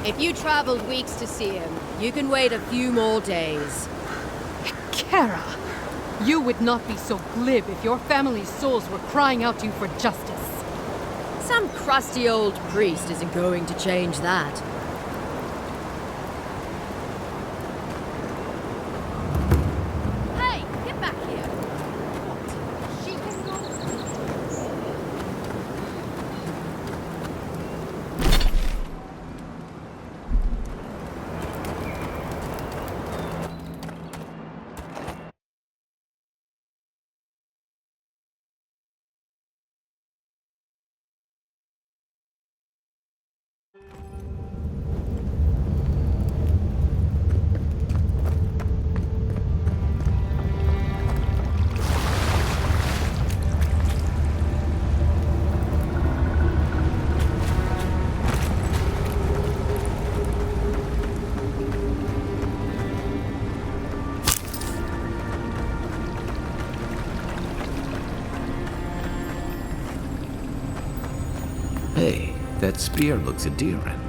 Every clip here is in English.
If you traveled weeks to see him, you can wait a few more days. Kara, you would not be so glib if your family's souls were crying out to you for justice. Some crusty old priest isn't going to change that. Hey, get back here. What? She can go? Hey, that spear looks endearing.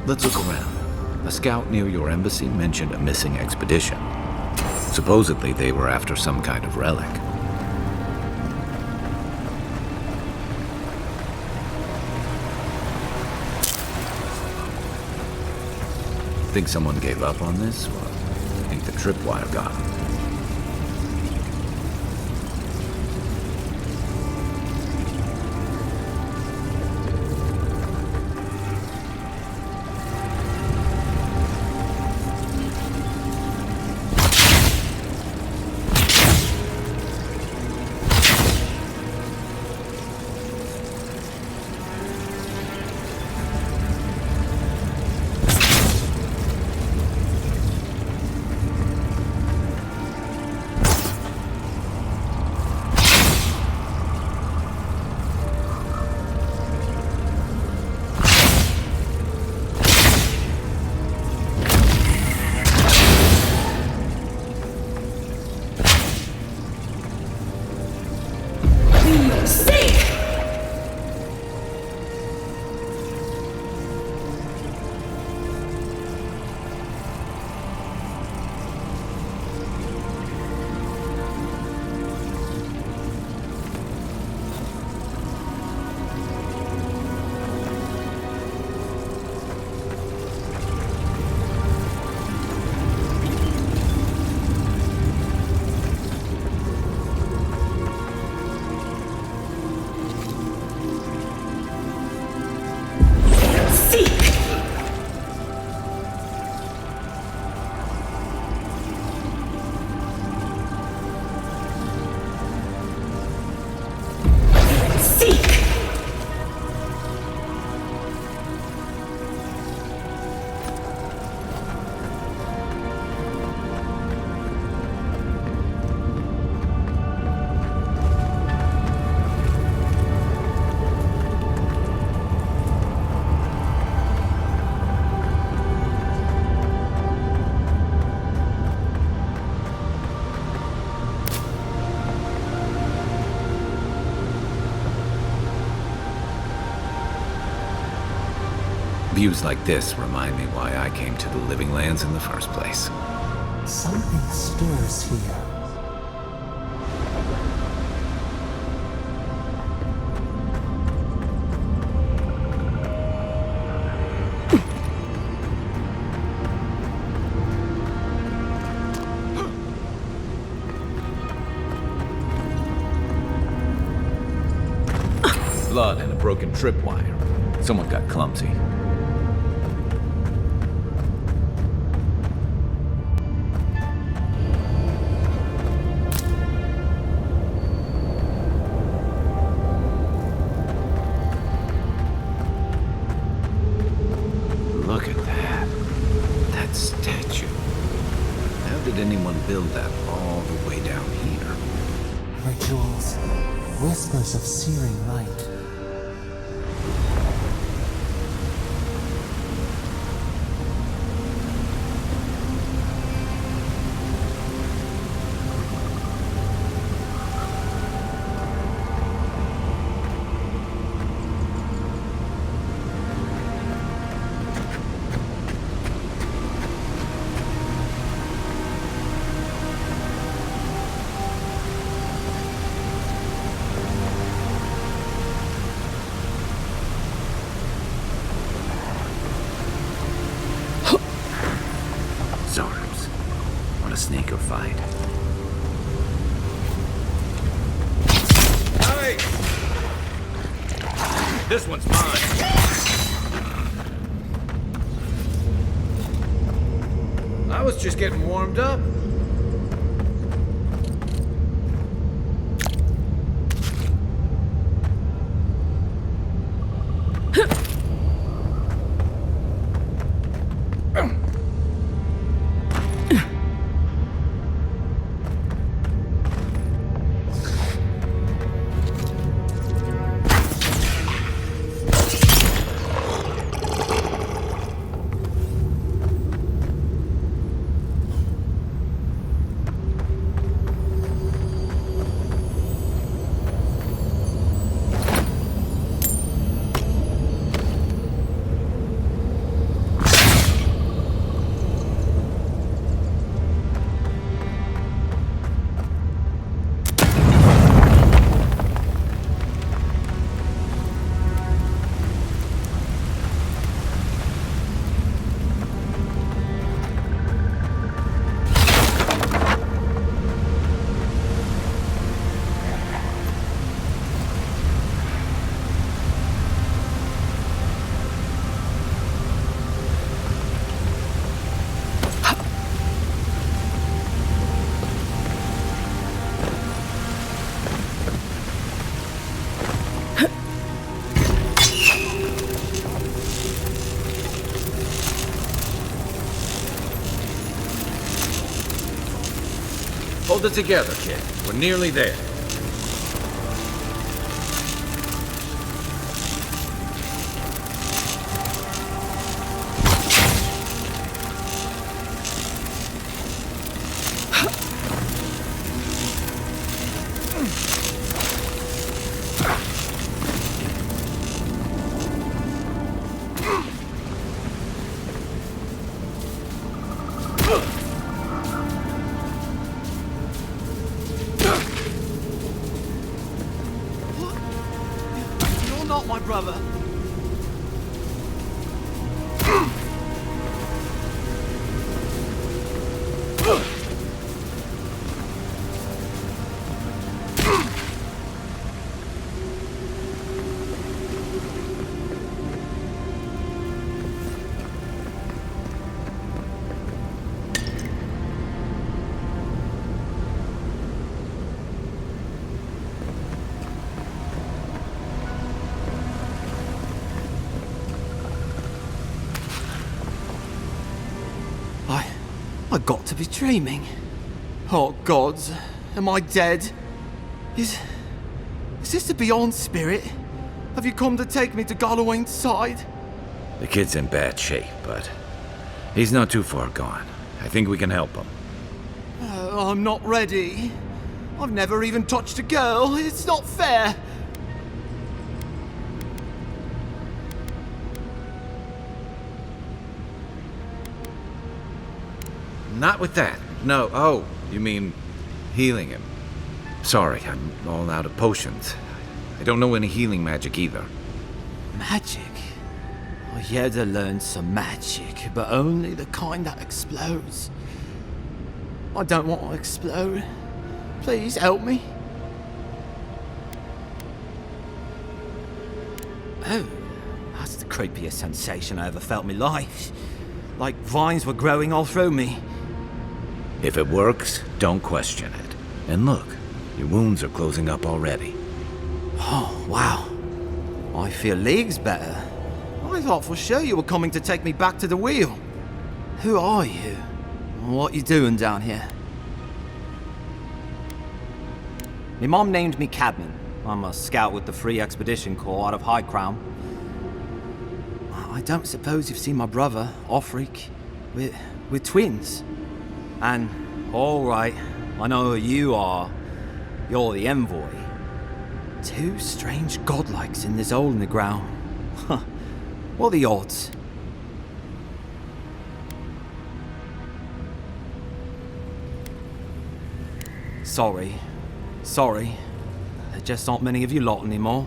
Let's look around. A scout near your embassy mentioned a missing expedition. Supposedly they were after some kind of relic. Think someone gave up on this? Or think the tripwire got them? Views like this remind me why I came to the Living Lands in the first place. Something stirs here. Blood and a broken tripwire. Someone got clumsy. Look at that. That statue. How did anyone build that all the way down here? Rituals, whispers of searing light. petrified. Hey! This one's mine. I was just getting warmed up. Hold it together, kid. We're nearly there. Not my brother. I got to be dreaming. Oh gods, am I dead? Is this the Beyond Spirit? Have you come to take me to Galloway's side? The kid's in bad shape, but he's not too far gone. I think we can help him. I'm not ready. I've never even touched a girl. It's not fair. Not with that. No. Oh, you mean healing him. Sorry, I'm all out of potions. I don't know any healing magic either. Magic? I had to learn some magic, but only the kind that explodes. I don't want to explode. Please help me. Oh, that's the creepiest sensation I ever felt in my life. Like vines were growing all through me. If it works, don't question it. And look, your wounds are closing up already. Oh, wow. I feel leagues better. I thought for sure you were coming to take me back to the wheel. Who are you? What you doing down here? My mom named me Cadman. I'm a scout with the Free Expedition Corps out of High Crown. I don't suppose you've seen my brother, Offric. We're twins. And, alright, I know who you are. You're the envoy. Two strange godlikes in this hole in the ground. Huh. What are the odds? Sorry. There just aren't many of you lot anymore.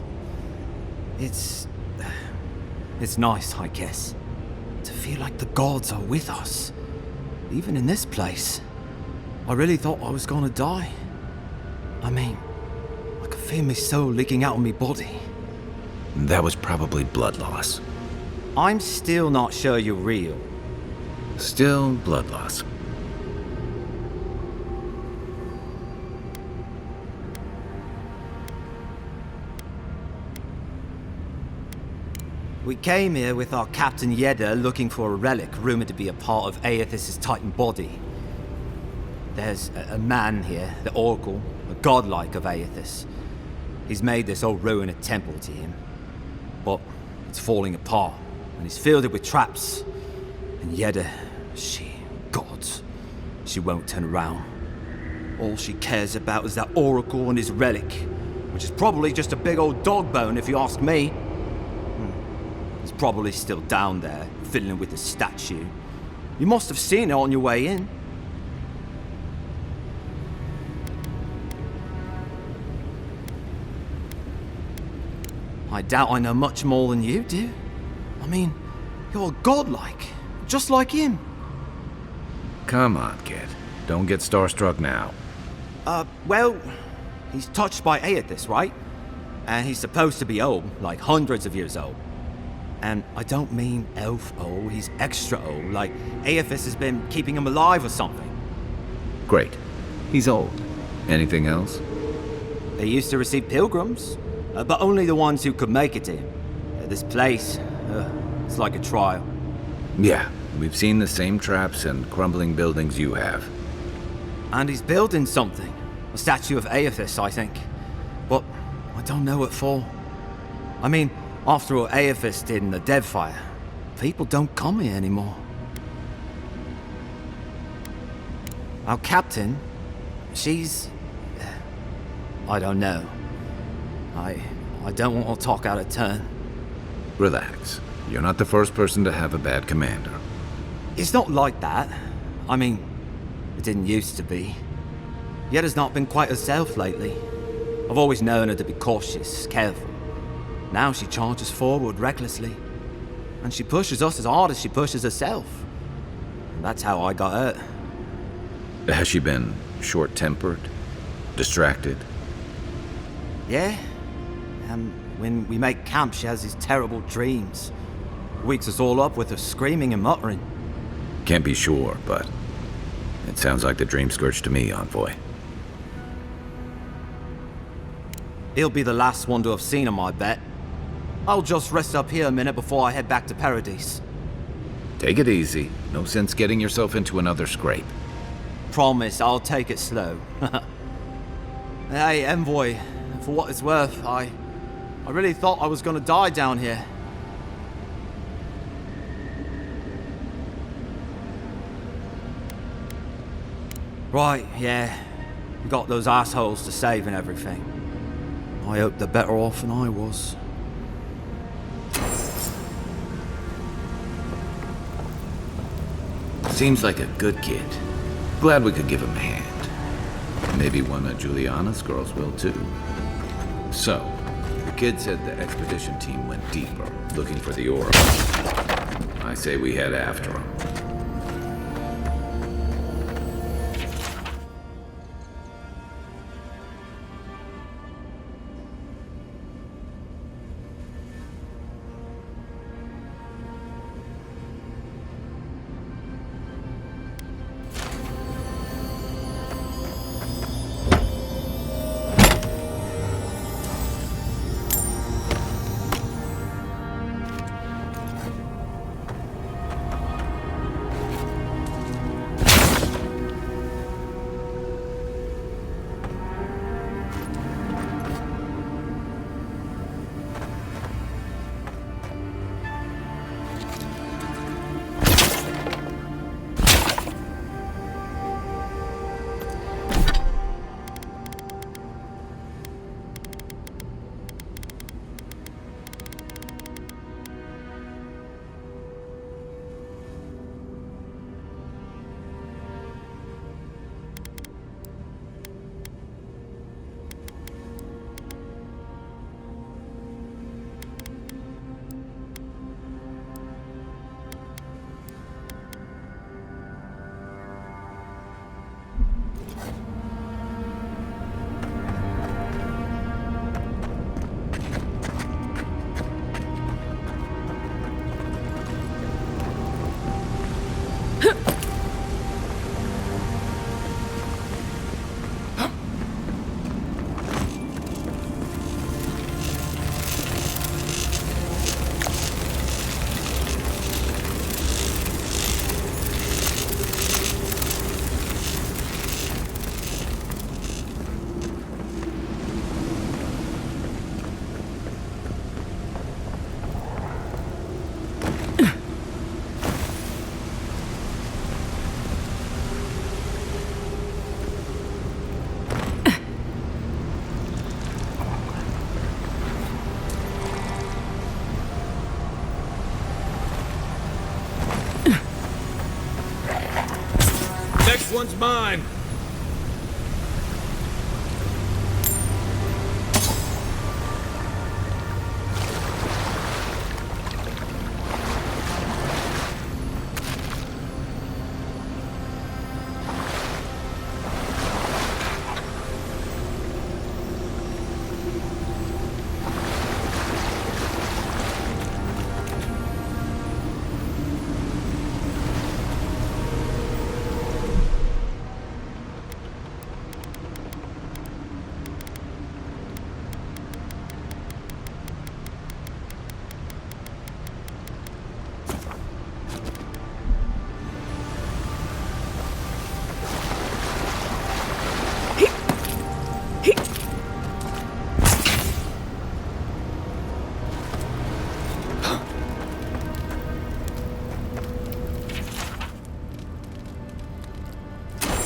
It's nice, I guess, to feel like the gods are with us, even in this place. I really thought I was gonna die. I mean, I could feel my soul leaking out of my body. That was probably blood loss. I'm still not sure you're real. Still blood loss. We came here with our Captain Yeda looking for a relic rumored to be a part of Aethys' Titan body. There's a man here, the Oracle, a godlike of Aethys. He's made this old ruin a temple to him. But it's falling apart, and he's filled it with traps. And Yeda, she won't turn around. All she cares about is that Oracle and his relic, which is probably just a big old dog bone if you ask me. It's probably still down there, fiddling with the statue. You must have seen it on your way in. I doubt I know much more than you do. I mean, you're godlike, just like him. Come on, kid. Don't get starstruck now. Well, he's touched by Aethys, right? And he's supposed to be old, like hundreds of years old. And I don't mean elf old, he's extra old, like Aethys has been keeping him alive or something. Great. He's old. Anything else? They used to receive pilgrims, but only the ones who could make it to him. This place, it's like a trial. Yeah, we've seen the same traps and crumbling buildings you have. And he's building something. A statue of Aethys, I think. But I don't know what for. I mean, after what Aethys did in the Deadfire, people don't come here anymore. Our captain, she's... I don't know. I don't want to talk out of turn. Relax. You're not the first person to have a bad commander. It's not like that. I mean, it didn't used to be. Yeda's not been quite herself lately. I've always known her to be cautious, careful. Now she charges forward recklessly. And she pushes us as hard as she pushes herself. And that's how I got hurt. Has she been short-tempered? Distracted? Yeah. And when we make camp, she has these terrible dreams. Wakes us all up with her screaming and muttering. Can't be sure, but it sounds like the dream scourge to me, Envoy. He'll be the last one to have seen him, I bet. I'll just rest up here a minute before I head back to Paradise. Take it easy. No sense getting yourself into another scrape. Promise, I'll take it slow. Hey, Envoy, for what it's worth, I really thought I was gonna die down here. Right, yeah. We got those assholes to save and everything. I hope they're better off than I was. Seems like a good kid. Glad we could give him a hand. Maybe one of Juliana's girls will too. So, the kid said the expedition team went deeper, looking for the Oracle. I say we head after him. one's mine!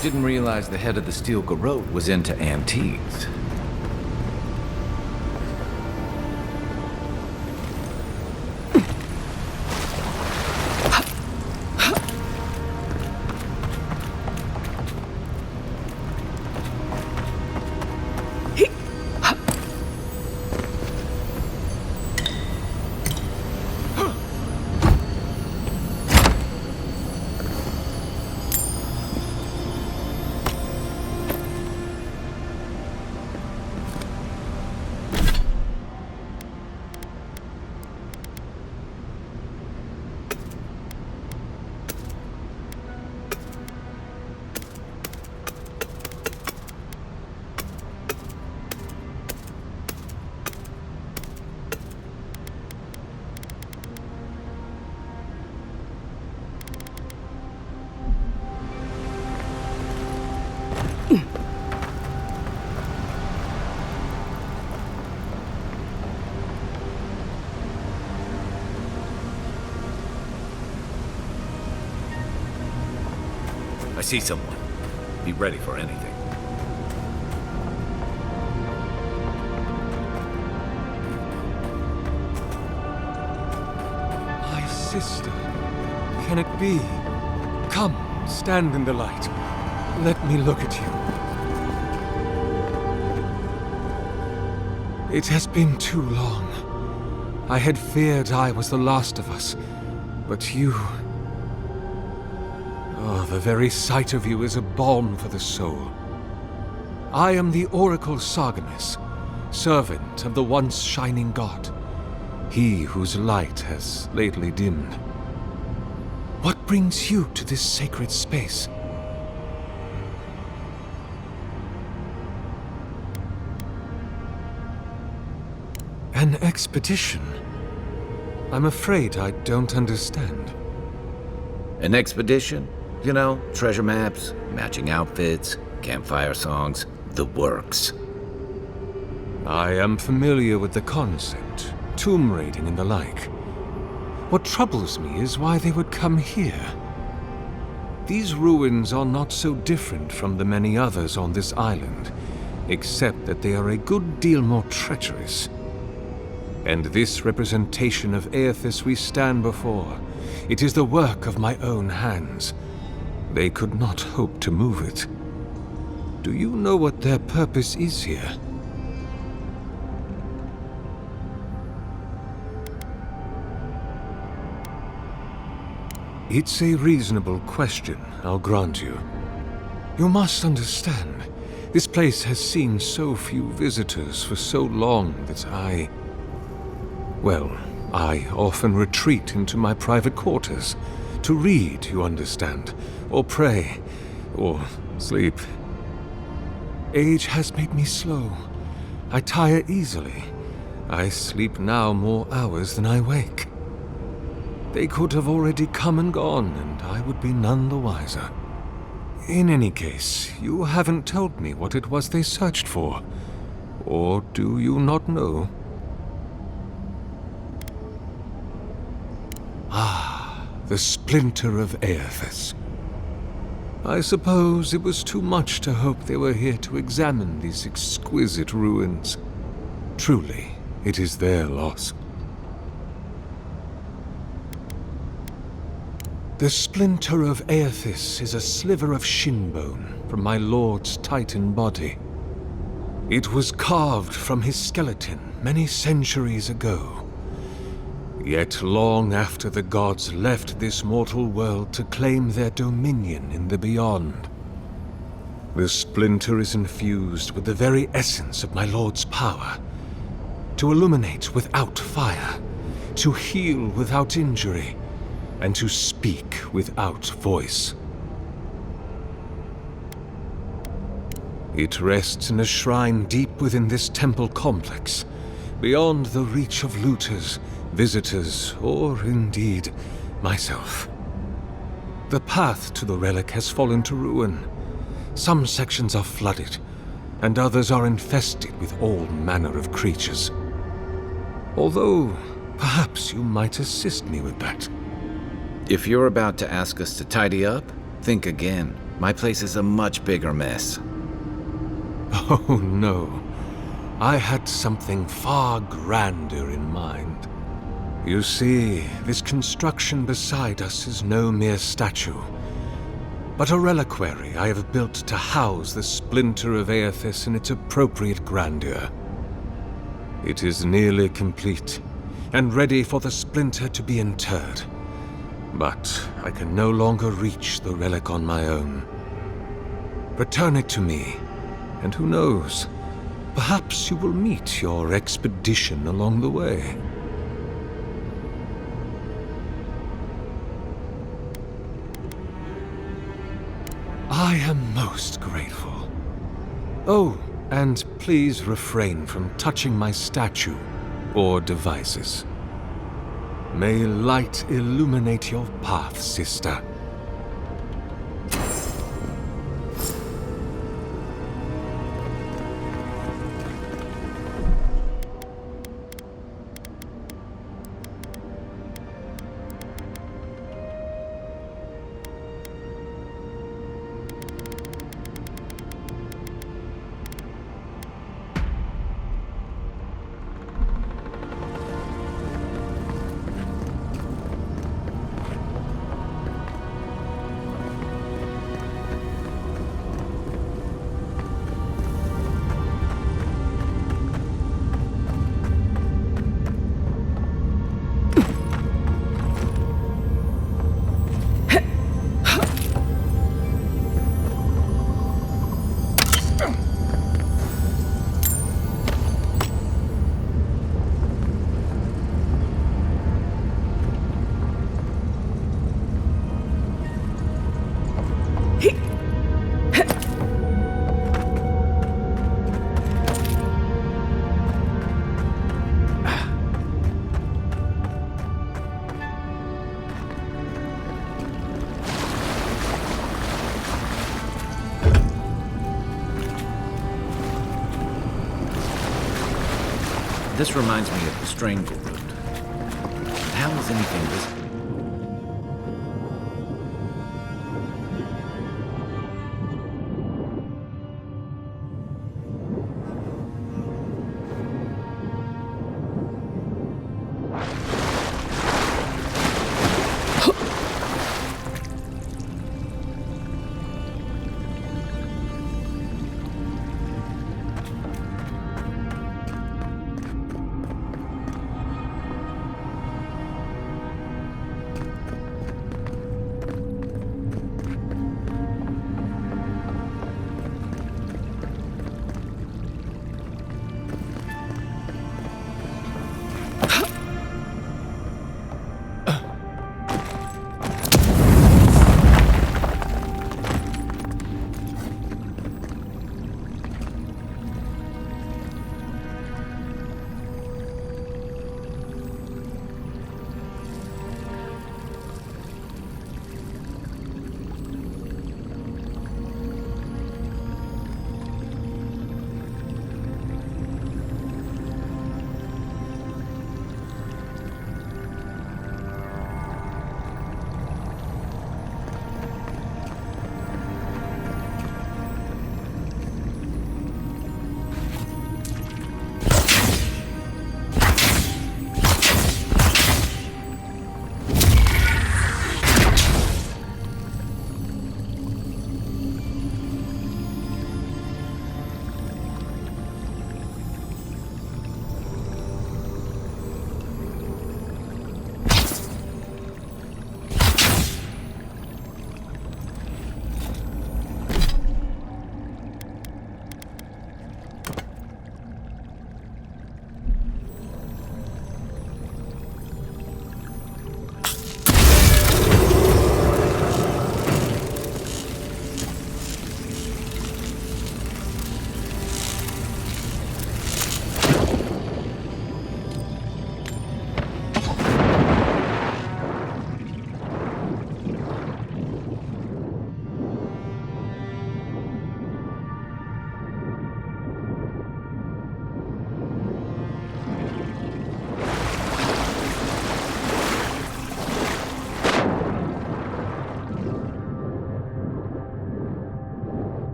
Didn't realize the head of the steel garrote was into antiques. I see someone. Be ready for anything. My sister. Can it be? Come, stand in the light. Let me look at you. It has been too long. I had feared I was the last of us, but you... Oh, the very sight of you is a balm for the soul. I am the Oracle Sargemus, servant of the once shining god, he whose light has lately dimmed. What brings you to this sacred space? An expedition? I'm afraid I don't understand. An expedition? You know, treasure maps, matching outfits, campfire songs, the works. I am familiar with the concept, tomb raiding and the like. What troubles me is why they would come here. These ruins are not so different from the many others on this island, except that they are a good deal more treacherous. And this representation of Aethys we stand before, it is the work of my own hands. They could not hope to move it. Do you know what their purpose is here? It's a reasonable question, I'll grant you. You must understand, this place has seen so few visitors for so long that I often retreat into my private quarters. To read, you understand, or pray, or sleep. Age has made me slow. I tire easily. I sleep now more hours than I wake. They could have already come and gone, and I would be none the wiser. In any case, you haven't told me what it was they searched for. Or do you not know? Ah, the splinter of Aethys. I suppose it was too much to hope they were here to examine these exquisite ruins. Truly, it is their loss. The splinter of Aethys is a sliver of shinbone from my lord's titan body. It was carved from his skeleton many centuries ago. Yet long after the gods left this mortal world to claim their dominion in the beyond, the splinter is infused with the very essence of my lord's power. To illuminate without fire, to heal without injury, and to speak without voice. It rests in a shrine deep within this temple complex, beyond the reach of looters, visitors, or indeed myself. The path to the relic has fallen to ruin. Some sections are flooded, and others are infested with all manner of creatures. Although, perhaps you might assist me with that. If you're about to ask us to tidy up, think again. My place is a much bigger mess. Oh no. I had something far grander in mind. You see, this construction beside us is no mere statue, but a reliquary I have built to house the splinter of Aethys in its appropriate grandeur. It is nearly complete, and ready for the splinter to be interred. But I can no longer reach the relic on my own. Return it to me, and who knows, perhaps you will meet your expedition along the way. I am most grateful. Oh, and please refrain from touching my statue or devices. May light illuminate your path, sister. This reminds me of the Strangleroot. How is anything visible?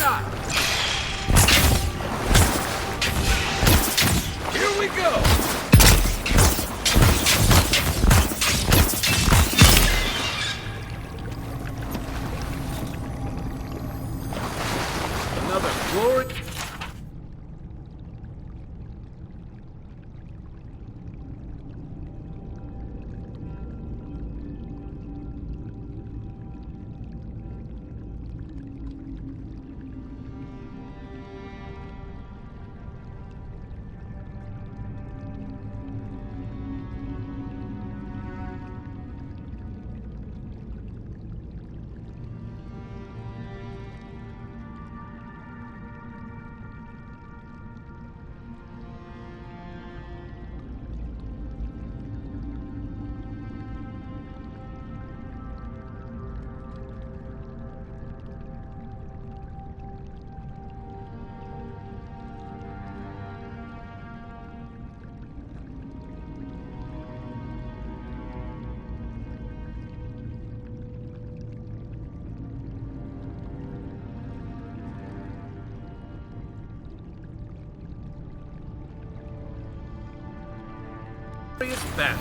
shot! Here we go! Another glory. It's back.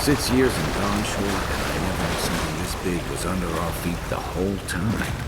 6 years and gone short, and I never knew something this big was under our feet the whole time.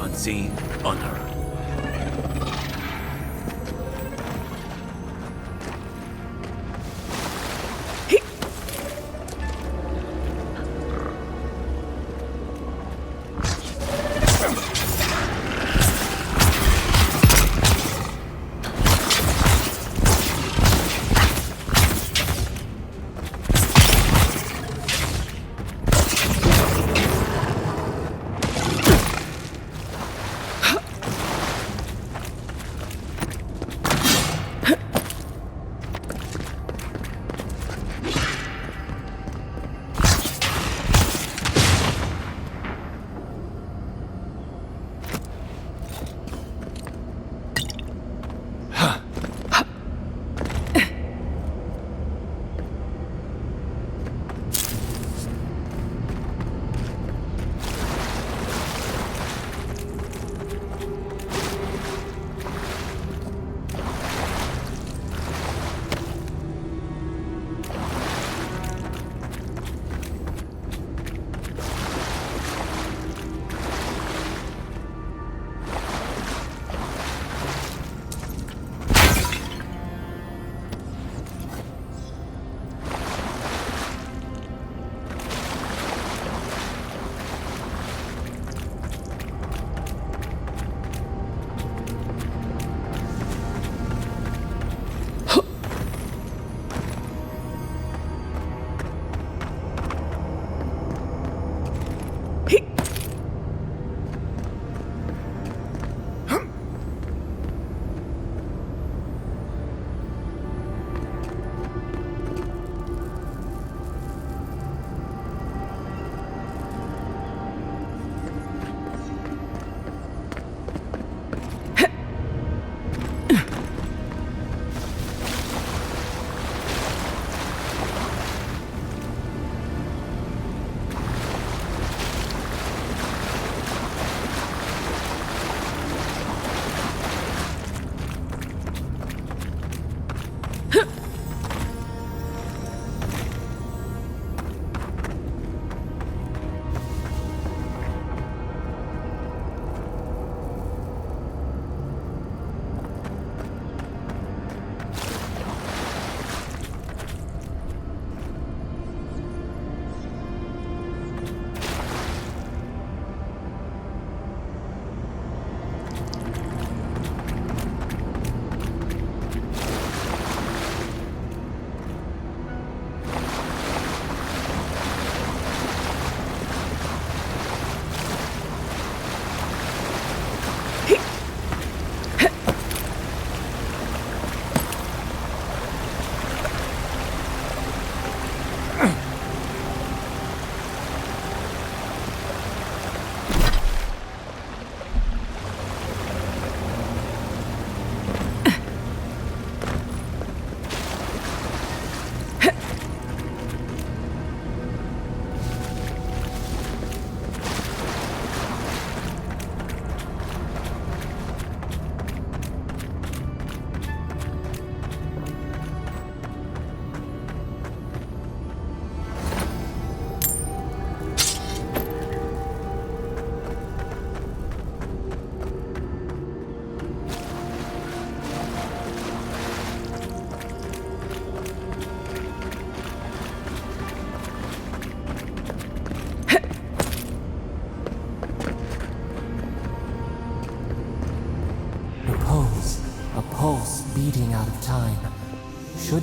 Unseen, unheard.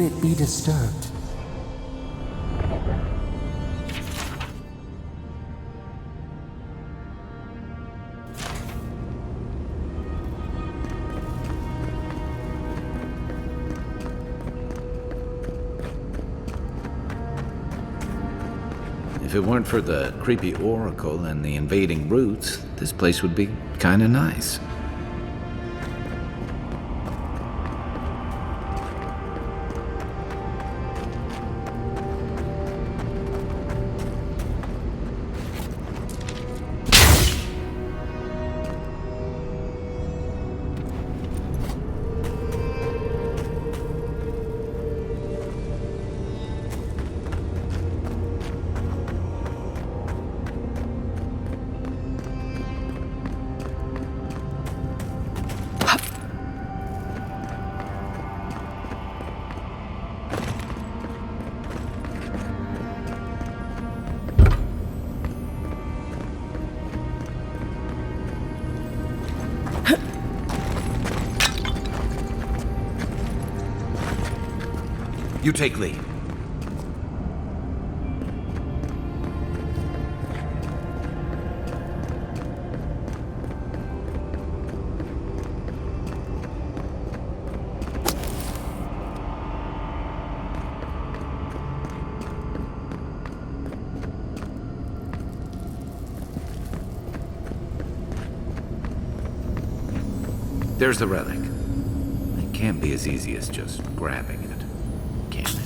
should it be disturbed. If it weren't for the creepy oracle and the invading roots, this place would be kinda nice. You take lead. There's the relic. It can't be as easy as just grabbing it, can it?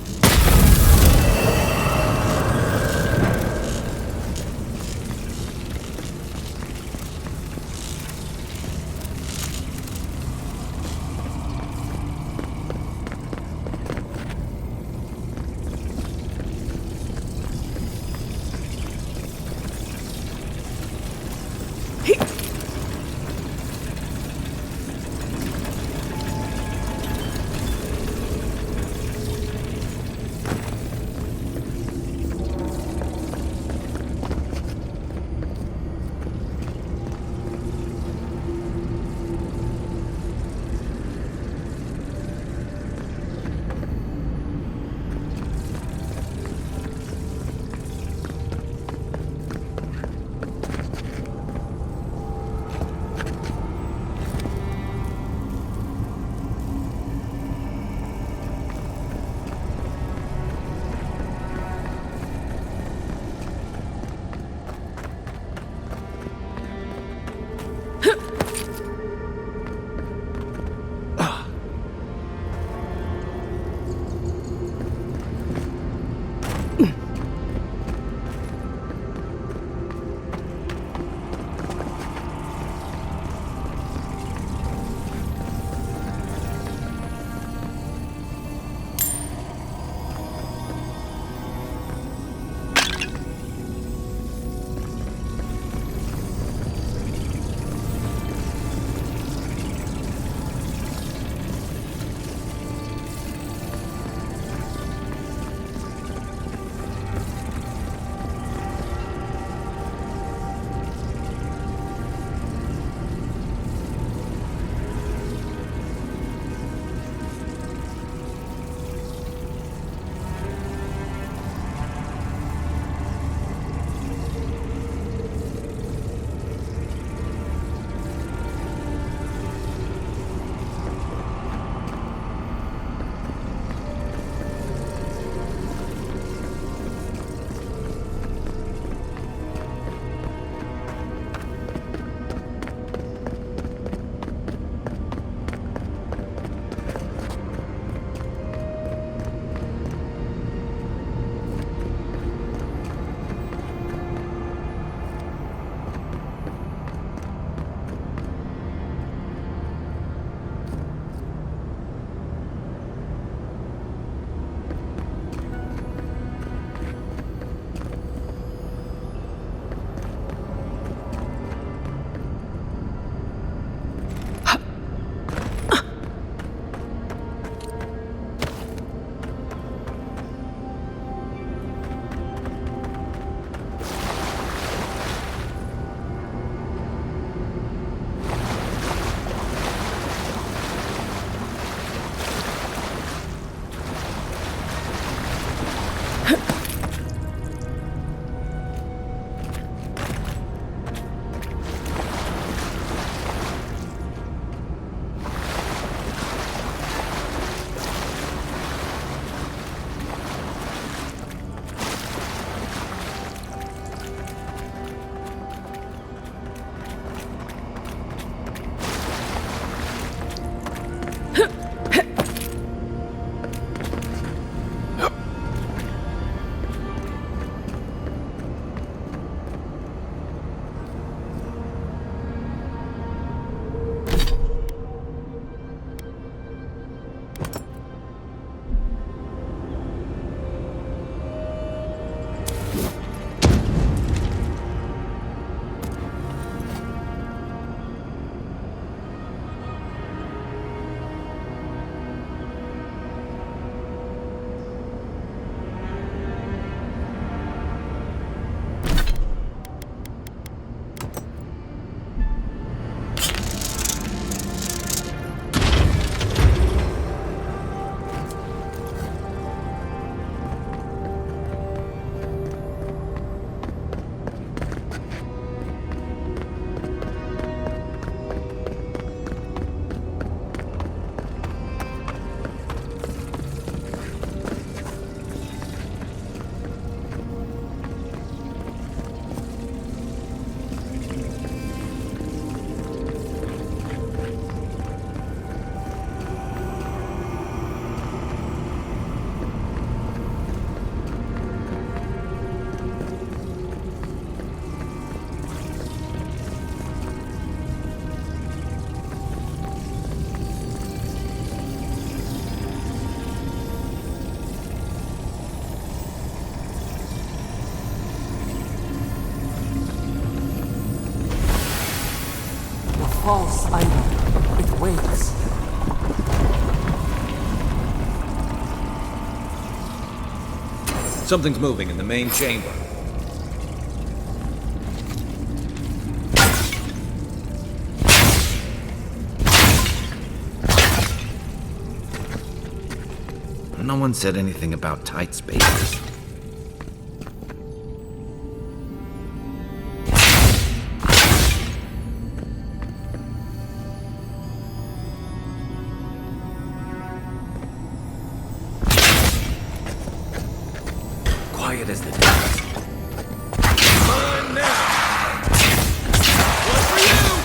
false idol. It waits. Something's moving in the main chamber. No one said anything about tight spaces. Quiet as the dust. Come on now! One for you!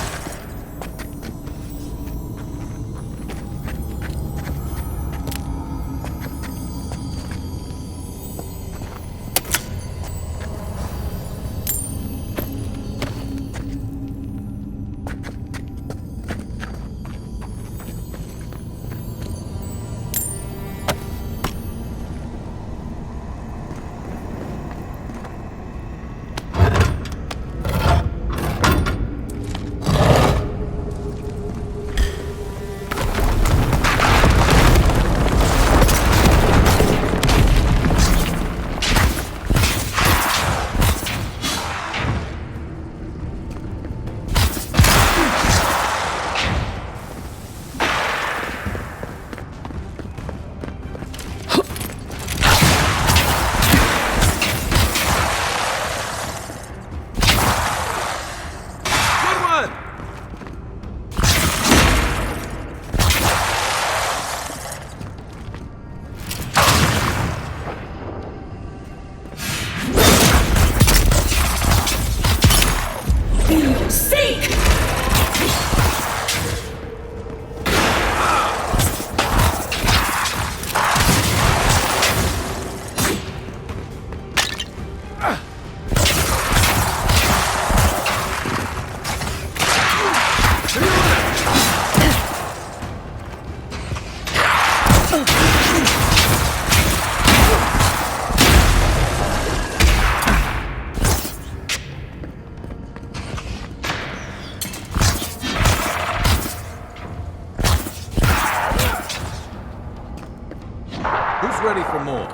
Ready for more.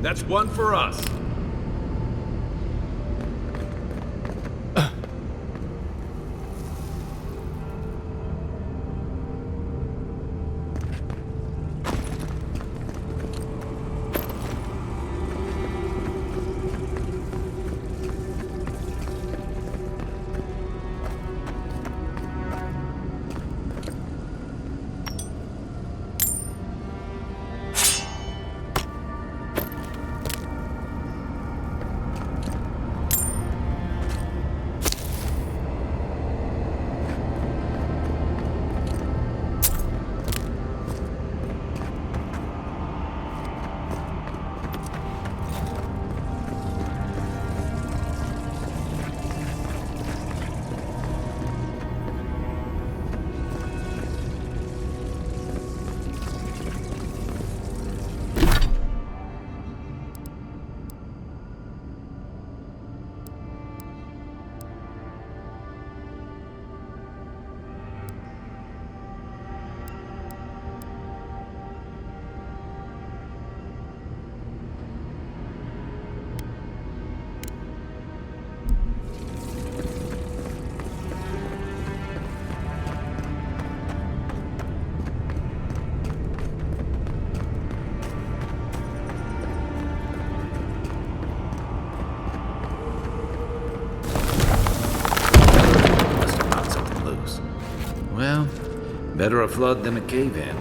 That's one for us. Well, better a flood than a cave-in.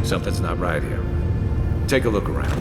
Something's not right here. Take a look around.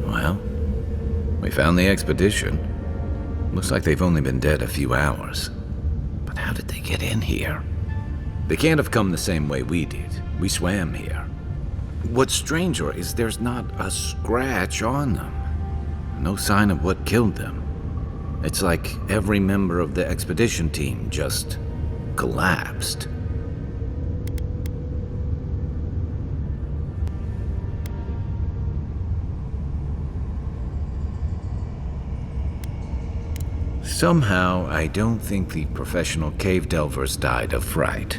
Well, we found the expedition. Looks like they've only been dead a few hours. But how did they get in here? They can't have come the same way we did. We swam here. What's stranger is there's not a scratch on them. No sign of what killed them. It's like every member of the expedition team just collapsed. Somehow, I don't think the professional cave delvers died of fright.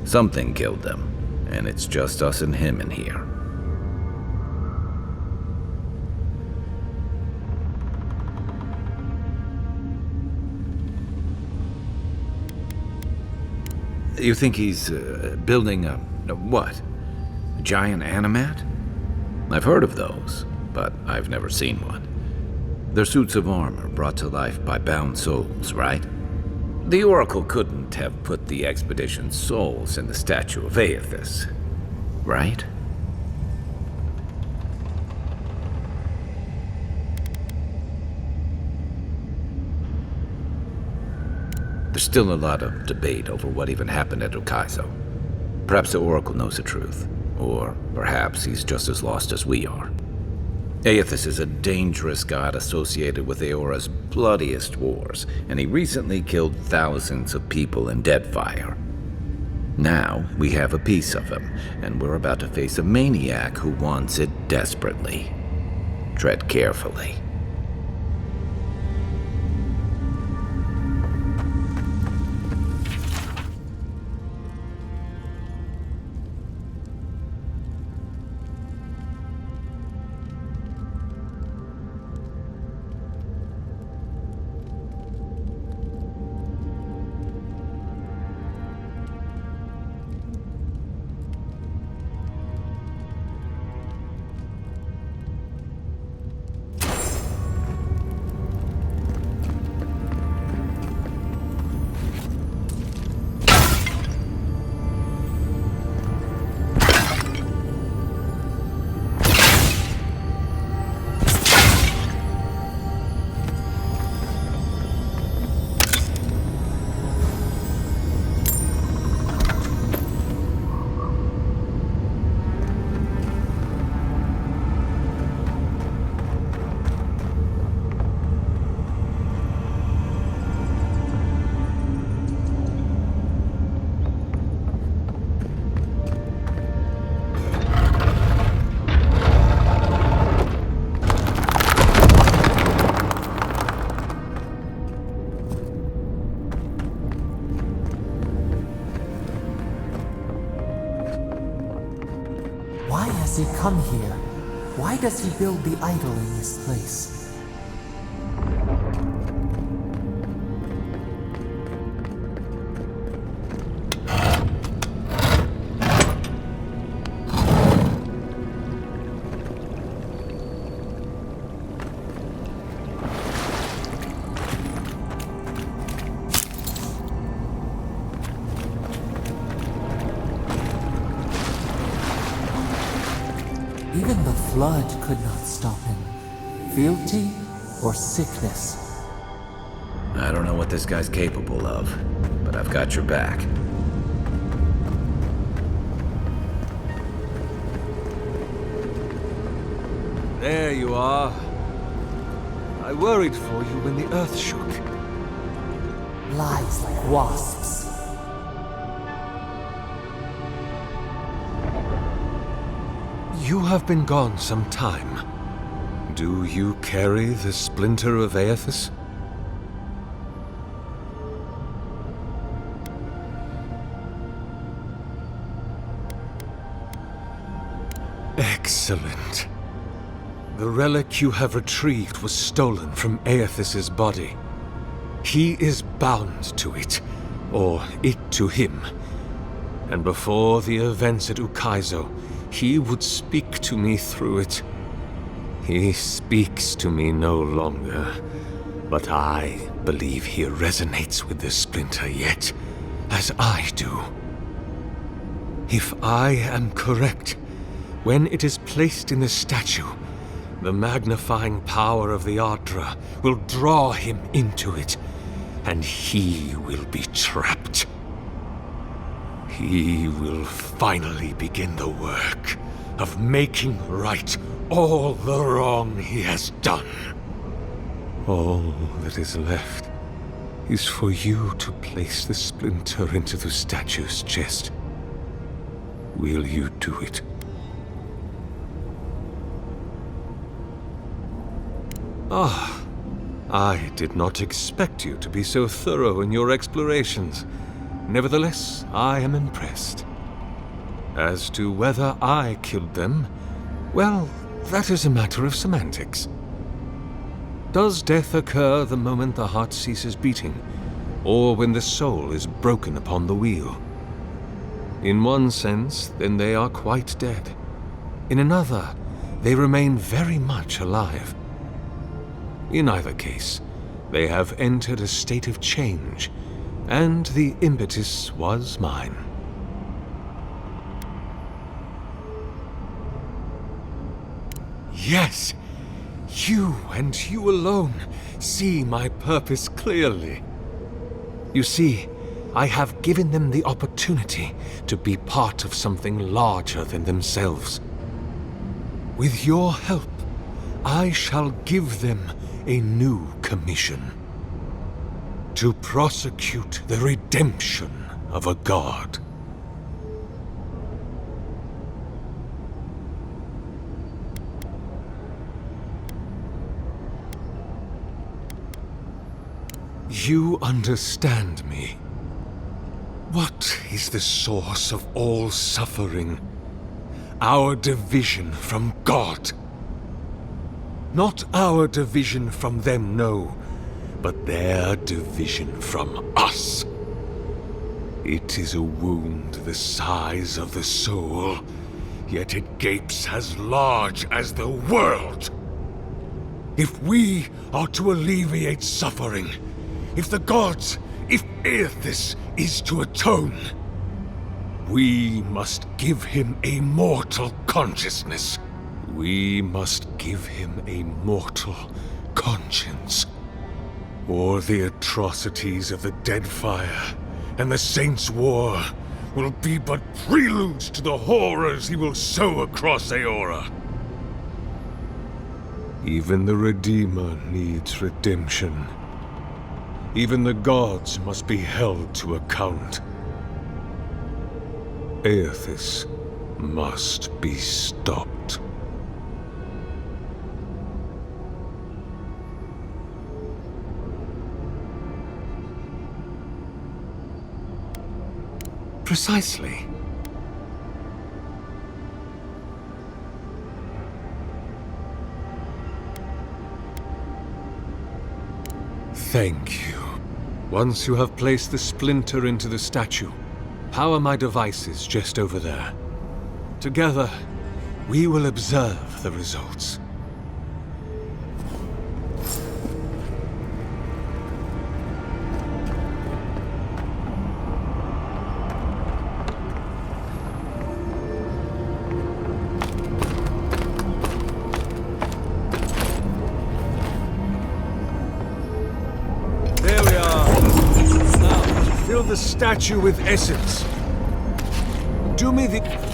Something killed them, and it's just us and him in here. You think he's building a what? A giant animat? I've heard of those, but I've never seen one. They're suits of armor brought to life by bound souls, right? The Oracle couldn't have put the expedition's souls in the statue of Aethys, right? There's still a lot of debate over what even happened at Okaizo. Perhaps the Oracle knows the truth, or perhaps he's just as lost as we are. Aethys is a dangerous god associated with Eora's bloodiest wars, and he recently killed thousands of people in Deadfire. Now, we have a piece of him, and we're about to face a maniac who wants it desperately. Tread carefully. Why has he come here? Why does he build the idol in this place? Even the flood could not stop him. Fealty or sickness. I don't know what this guy's capable of, but I've got your back. There you are. I worried for you when the earth shook. Lies like wasps. You have been gone some time. Do you carry the splinter of Aethys? Excellent. The relic you have retrieved was stolen from Aethys' body. He is bound to it, or it to him. And before the events at Ukaizo, he would speak to me through it. He speaks to me no longer, but I believe he resonates with the splinter yet, as I do. If I am correct, when it is placed in the statue, the magnifying power of the Ardra will draw him into it, and he will be trapped. He will finally begin the work of making right all the wrong he has done. All that is left is for you to place the splinter into the statue's chest. Will you do it? Ah, I did not expect you to be so thorough in your explorations. Nevertheless, I am impressed. As to whether I killed them, well, that is a matter of semantics. Does death occur the moment the heart ceases beating, or when the soul is broken upon the wheel? In one sense, then they are quite dead. In another, they remain very much alive. In either case, they have entered a state of change, and the impetus was mine. Yes, you and you alone see my purpose clearly. You see, I have given them the opportunity to be part of something larger than themselves. With your help, I shall give them a new commission. To prosecute the redemption of a god. You understand me. What is the source of all suffering? Our division from God. Not our division from them, no, but their division from us. It is a wound the size of the soul, yet it gapes as large as the world. If we are to alleviate suffering, if the gods, if Aethys is to atone, we must give him a mortal consciousness. We must give him a mortal conscience. Or the atrocities of the Deadfire and the Saints' War will be but preludes to the horrors he will sow across Aora. Even the Redeemer needs redemption. Even the gods must be held to account. Aethys must be stopped. Precisely. Thank you. Once you have placed the splinter into the statue, power my devices just over there. Together, we will observe the results. the statue with essence. Do me the...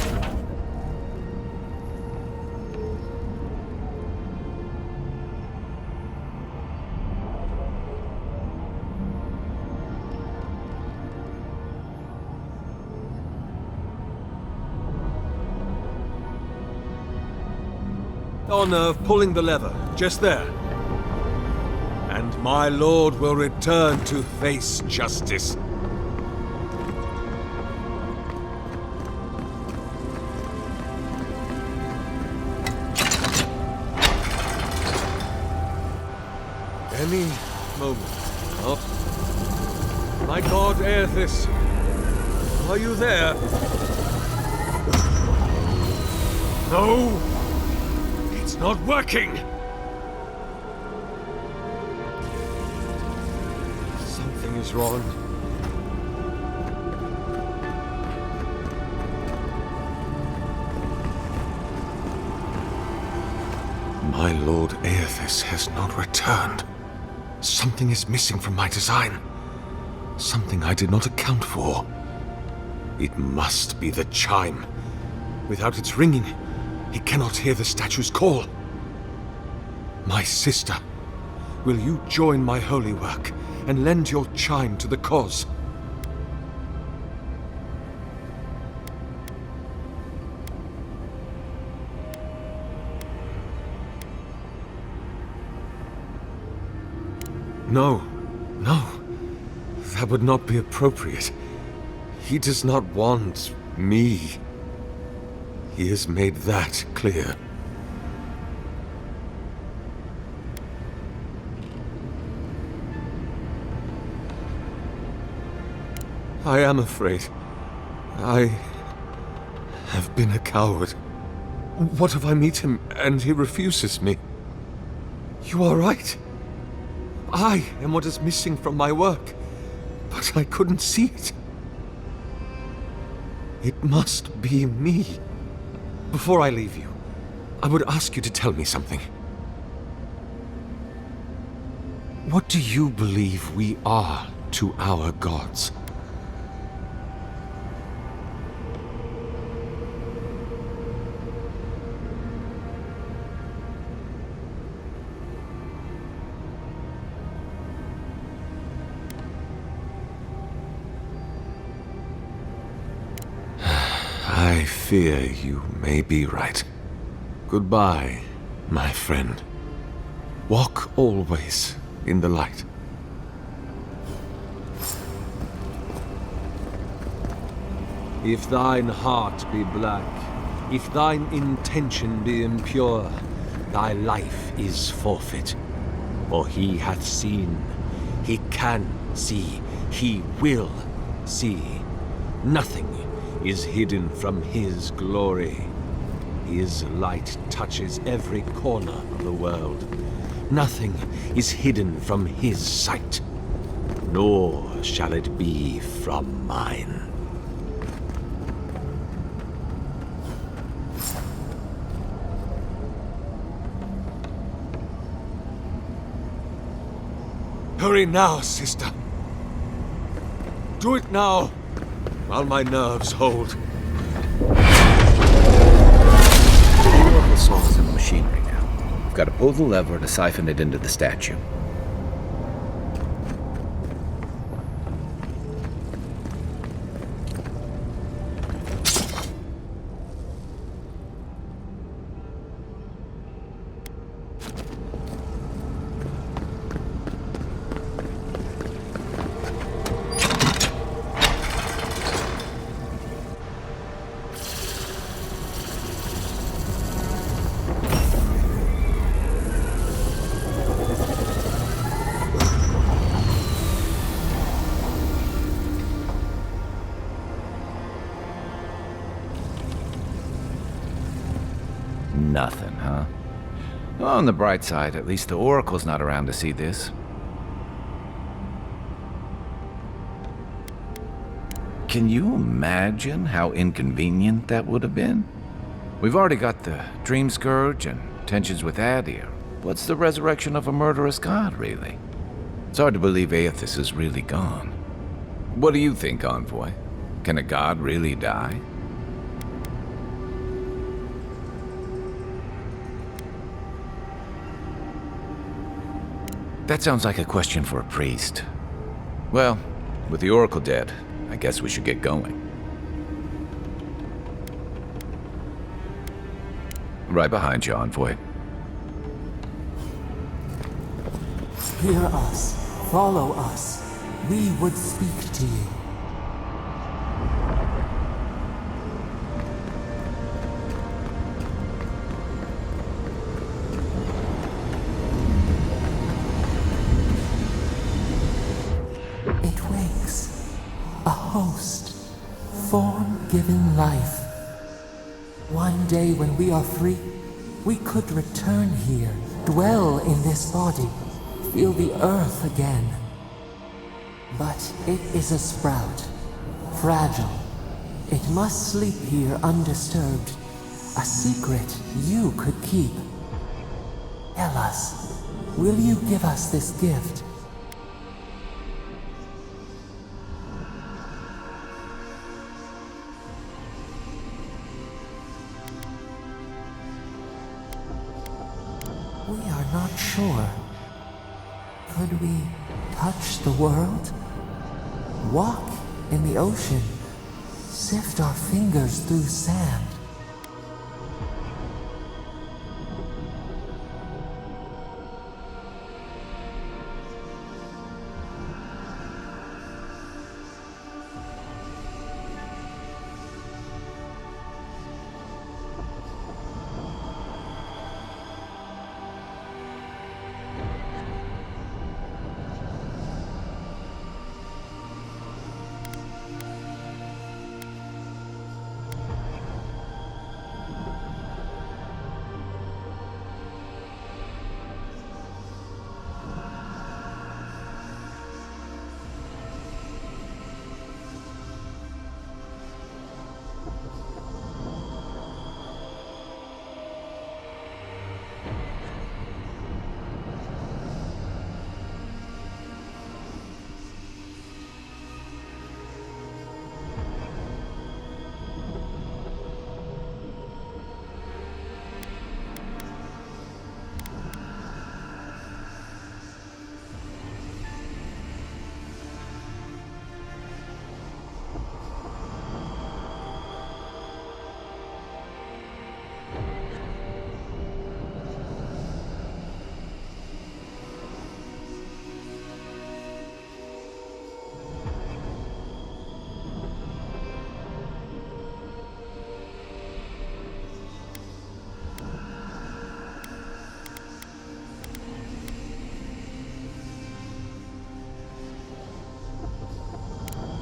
honor of pulling the lever, just there. And my lord will return to face justice. Any moment. Oh. My god, Aethys. Are you there? No! It's not working! Something is wrong. My lord Aethys has not returned. Something is missing from my design. Something I did not account for. It must be the chime. Without its ringing, he cannot hear the statue's call. My sister, will you join my holy work and lend your chime to the cause? No, no. That would not be appropriate. He does not want me. He has made that clear. I am afraid. I have been a coward. What if I meet him and he refuses me? You are right. I am what is missing from my work, but I couldn't see it. It must be me. Before I leave you, I would ask you to tell me something. What do you believe we are to our gods? I fear you may be right. Goodbye, my friend. Walk always in the light. If thine heart be black, if thine intention be impure, thy life is forfeit. For he hath seen, he can see, he will see. Nothing is hidden from his glory. His light touches every corner of the world. Nothing is hidden from his sight, nor shall it be from mine. Hurry now, sister. Do it now, while my nerves hold. The soul's in the machinery now. We've got to pull the lever to siphon it into the statue. Nothing, huh? Well, on the bright side, at least the Oracle's not around to see this. Can you imagine how inconvenient that would have been? We've already got the Dream Scourge and tensions with Adir. What's the resurrection of a murderous god, really? It's hard to believe Aethys is really gone. What do you think, Envoy? Can a god really die? That sounds like a question for a priest. Well, with the Oracle dead, I guess we should get going. Right behind you, Envoy. Hear us. Follow us. We would speak to you. It wakes. A host. Form-given life. One day when we are free, we could return here, dwell in this body, feel the earth again. But it is a sprout, fragile. It must sleep here undisturbed. A secret you could keep. Tell us, will you give us this gift? We are not sure. Could we touch the world? Walk in the ocean? Sift our fingers through sand?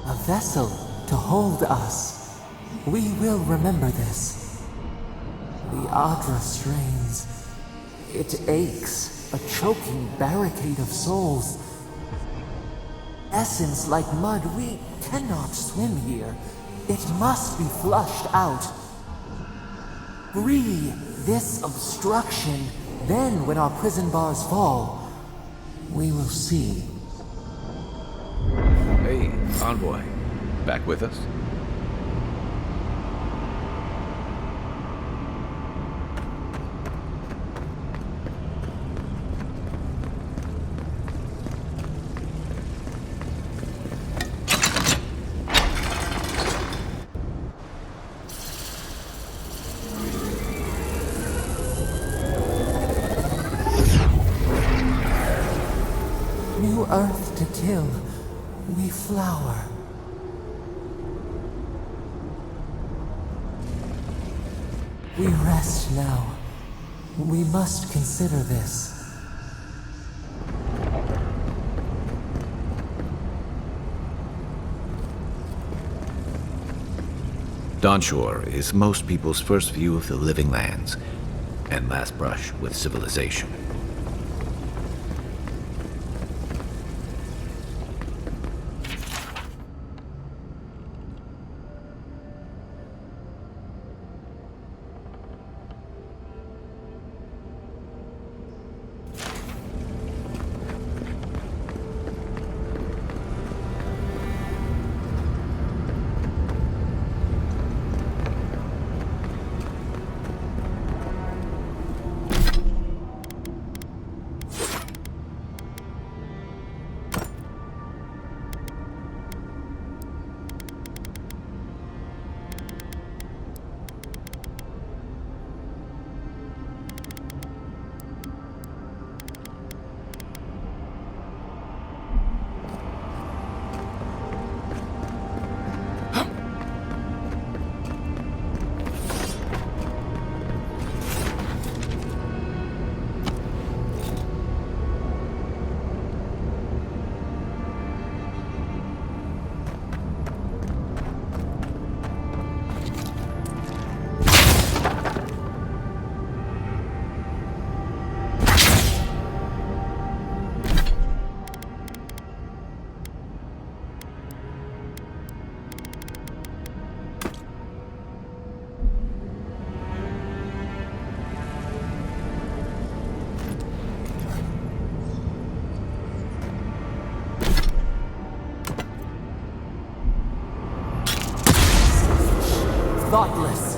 A vessel to hold us. We will remember this. The Adra strains. It aches, a choking barricade of souls. Essence like mud, we cannot swim here. It must be flushed out. Free this obstruction, then when our prison bars fall, we will see. Hey, Envoy. Back with us? New earth to till, we flower. We rest now. We must consider this. Dawnshore is most people's first view of the living lands, and last brush with civilization. thoughtless.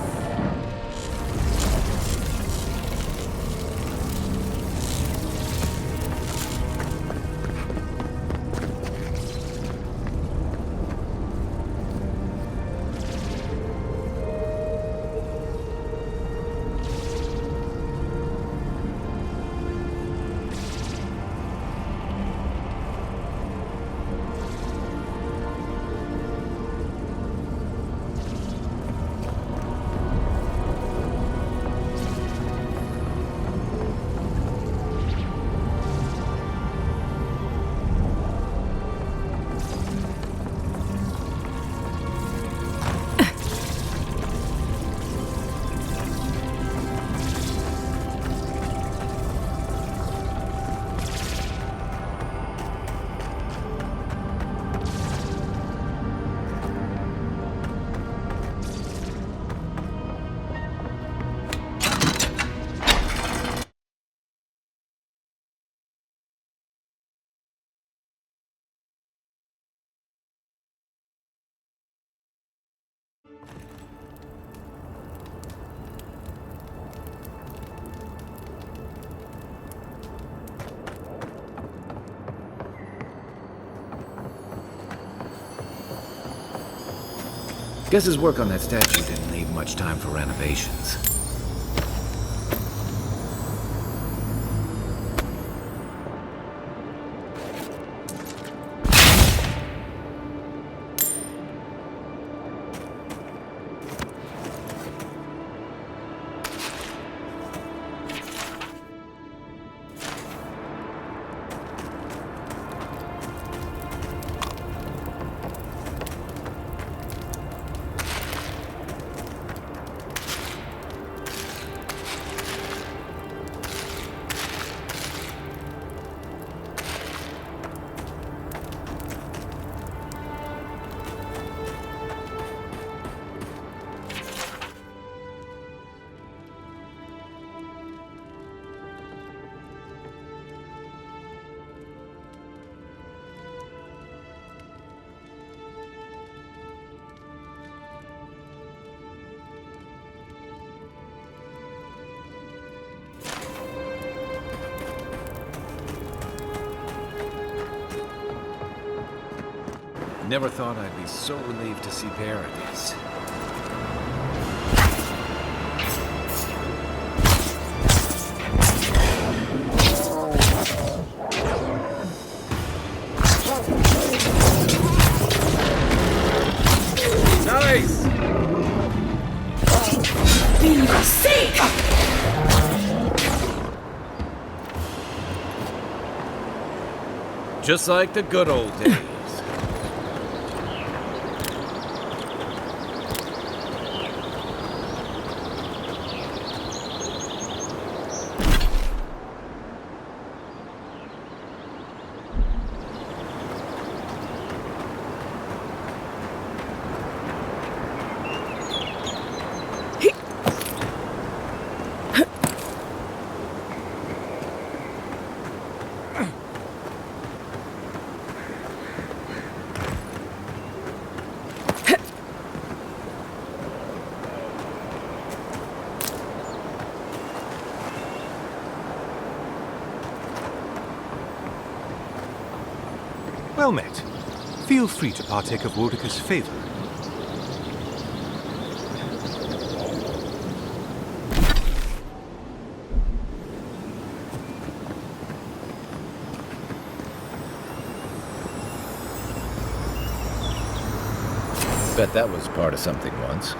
Guess his work on that statue didn't leave much time for renovations. Never thought I'd be so relieved to see paradise. Nice! Just like the good old days. Well met. Feel free to partake of Woedica's favor. Bet that was part of something once.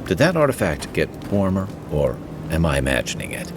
Did that artifact get warmer, or am I imagining it?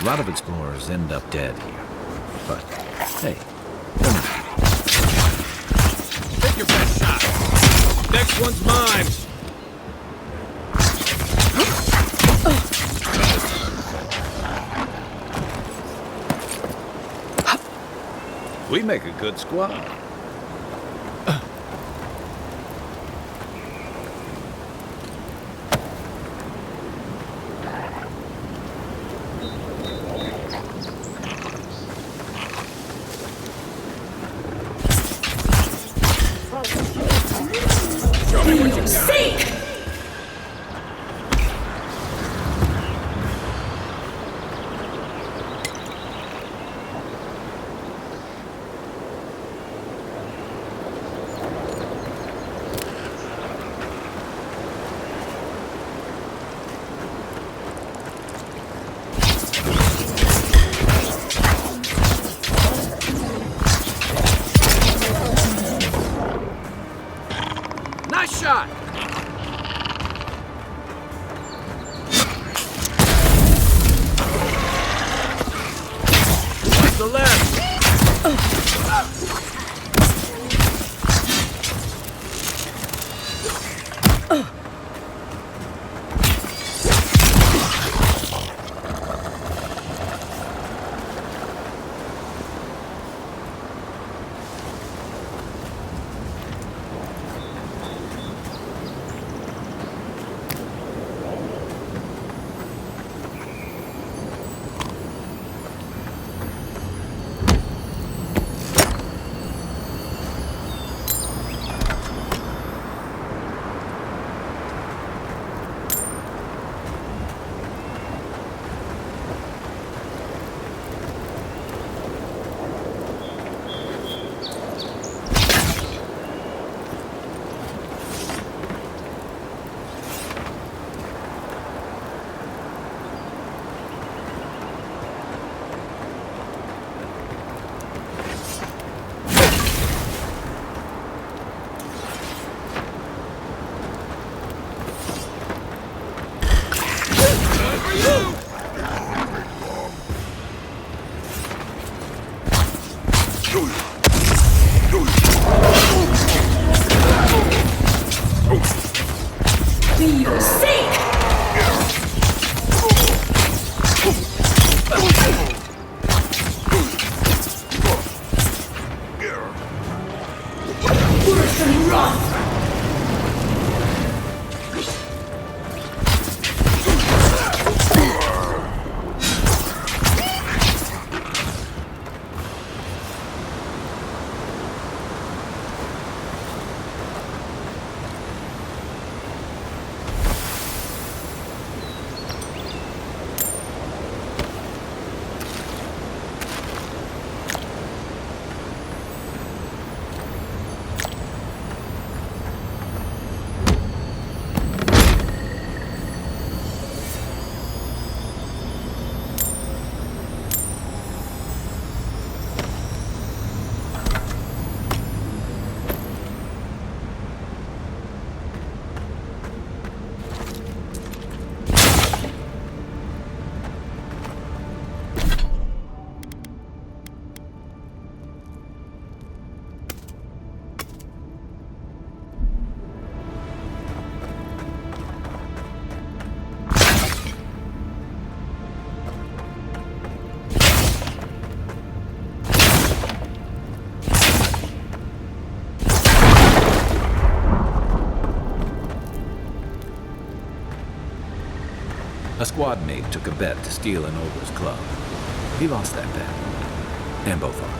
lot of explorers end up dead here. But, hey, they're not. Take your best shot. Next one's mine. We make a good squad. Nice shot! Watch the left! A squad mate took a bet to steal an ogre's club. He lost that bet. And both arms.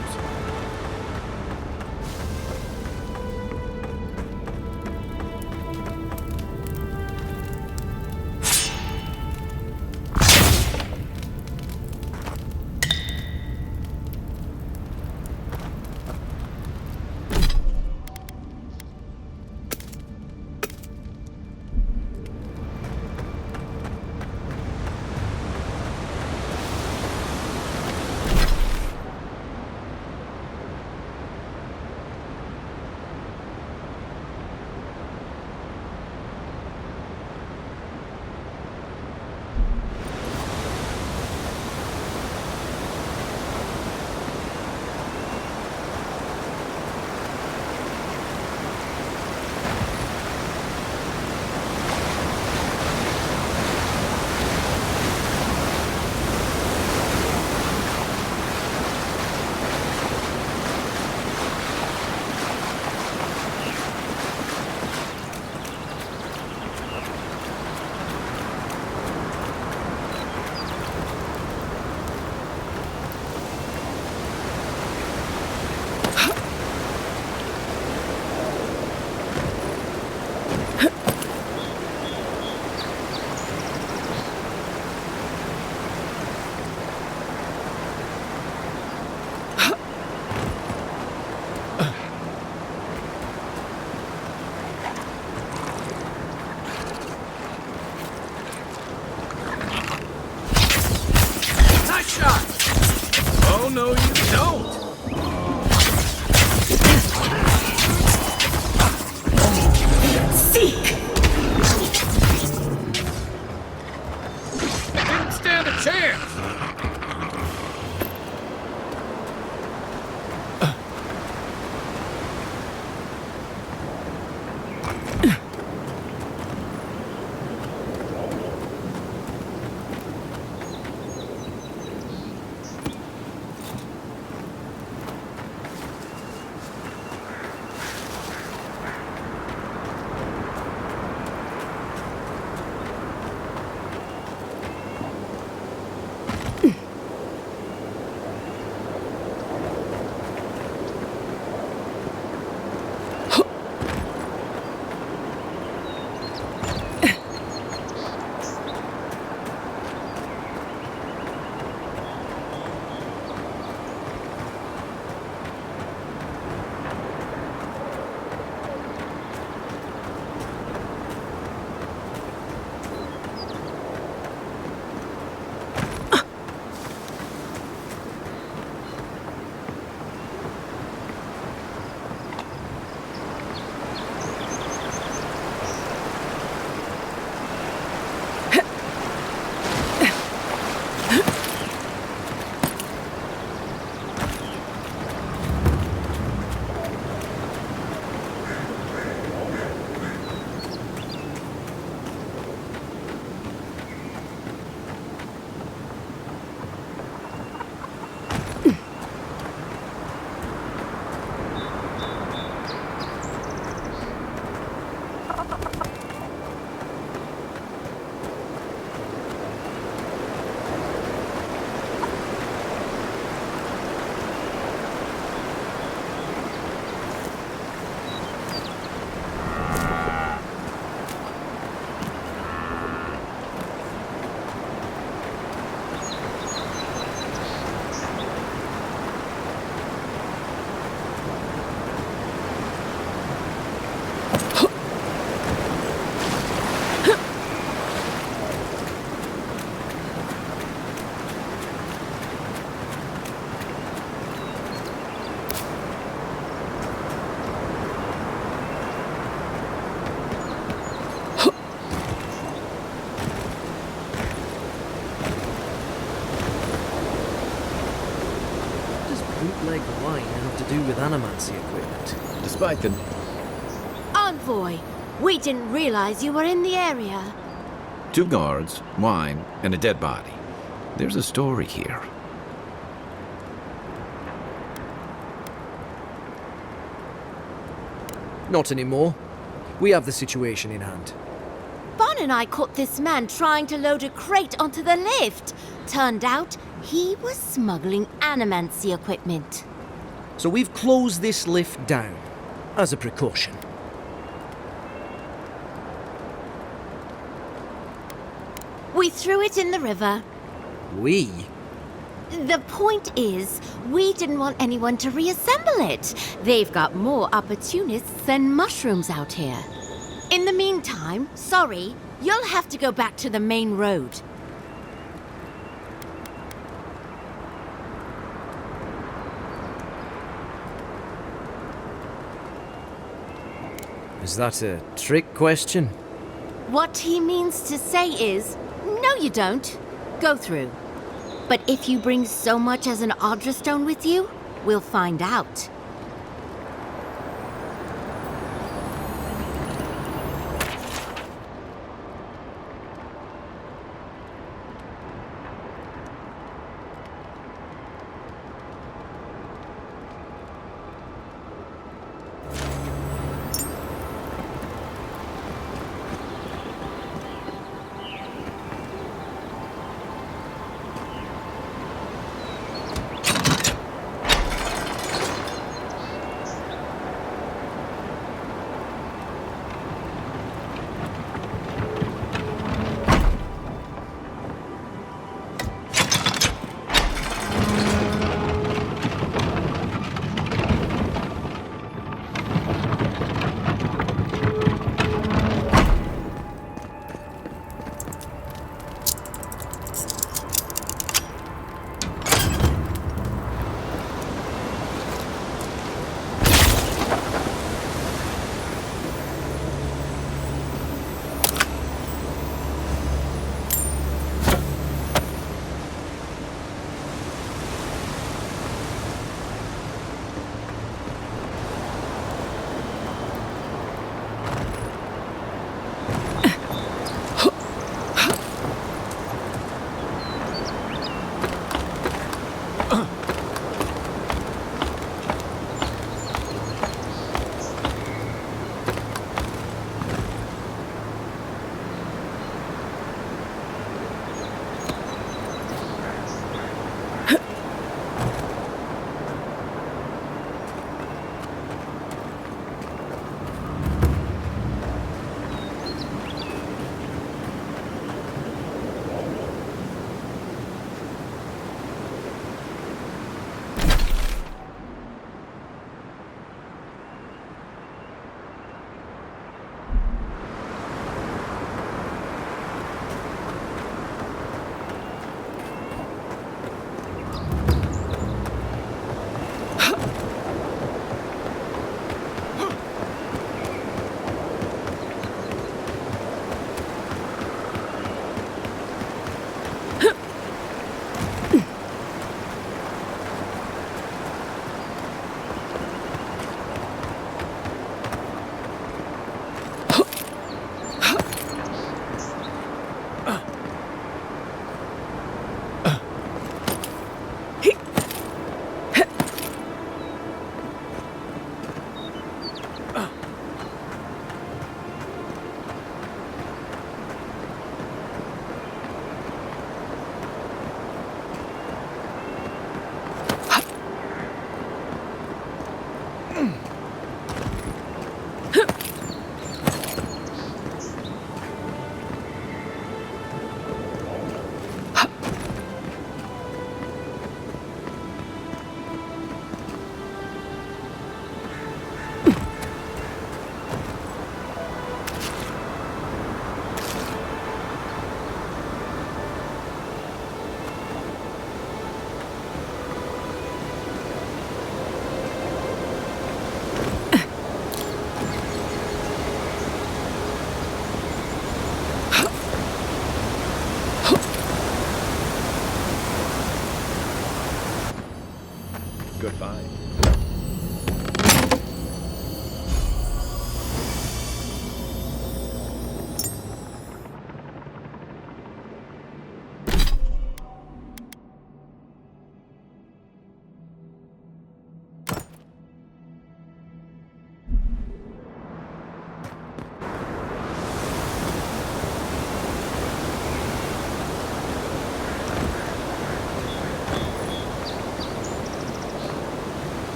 wine have to do with animancy equipment? Despite the... Envoy, we didn't realize you were in the area. 2 guards, wine, and a dead body. There's a story here. Not anymore. We have the situation in hand. Bon and I caught this man trying to load a crate onto the lift. Turned out he was smuggling animancy equipment. So we've closed this lift down, as a precaution. We threw it in the river. We? The point is, we didn't want anyone to reassemble it. They've got more opportunists than mushrooms out here. In the meantime, sorry, you'll have to go back to the main road. Is that a trick question? What he means to say is, no you don't. Go through. But if you bring so much as an Audra stone with you, we'll find out.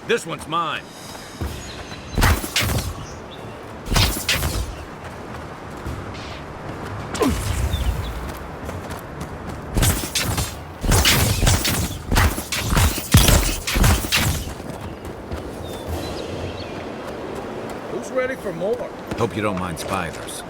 This one's mine. Who's ready for more? Hope you don't mind spiders.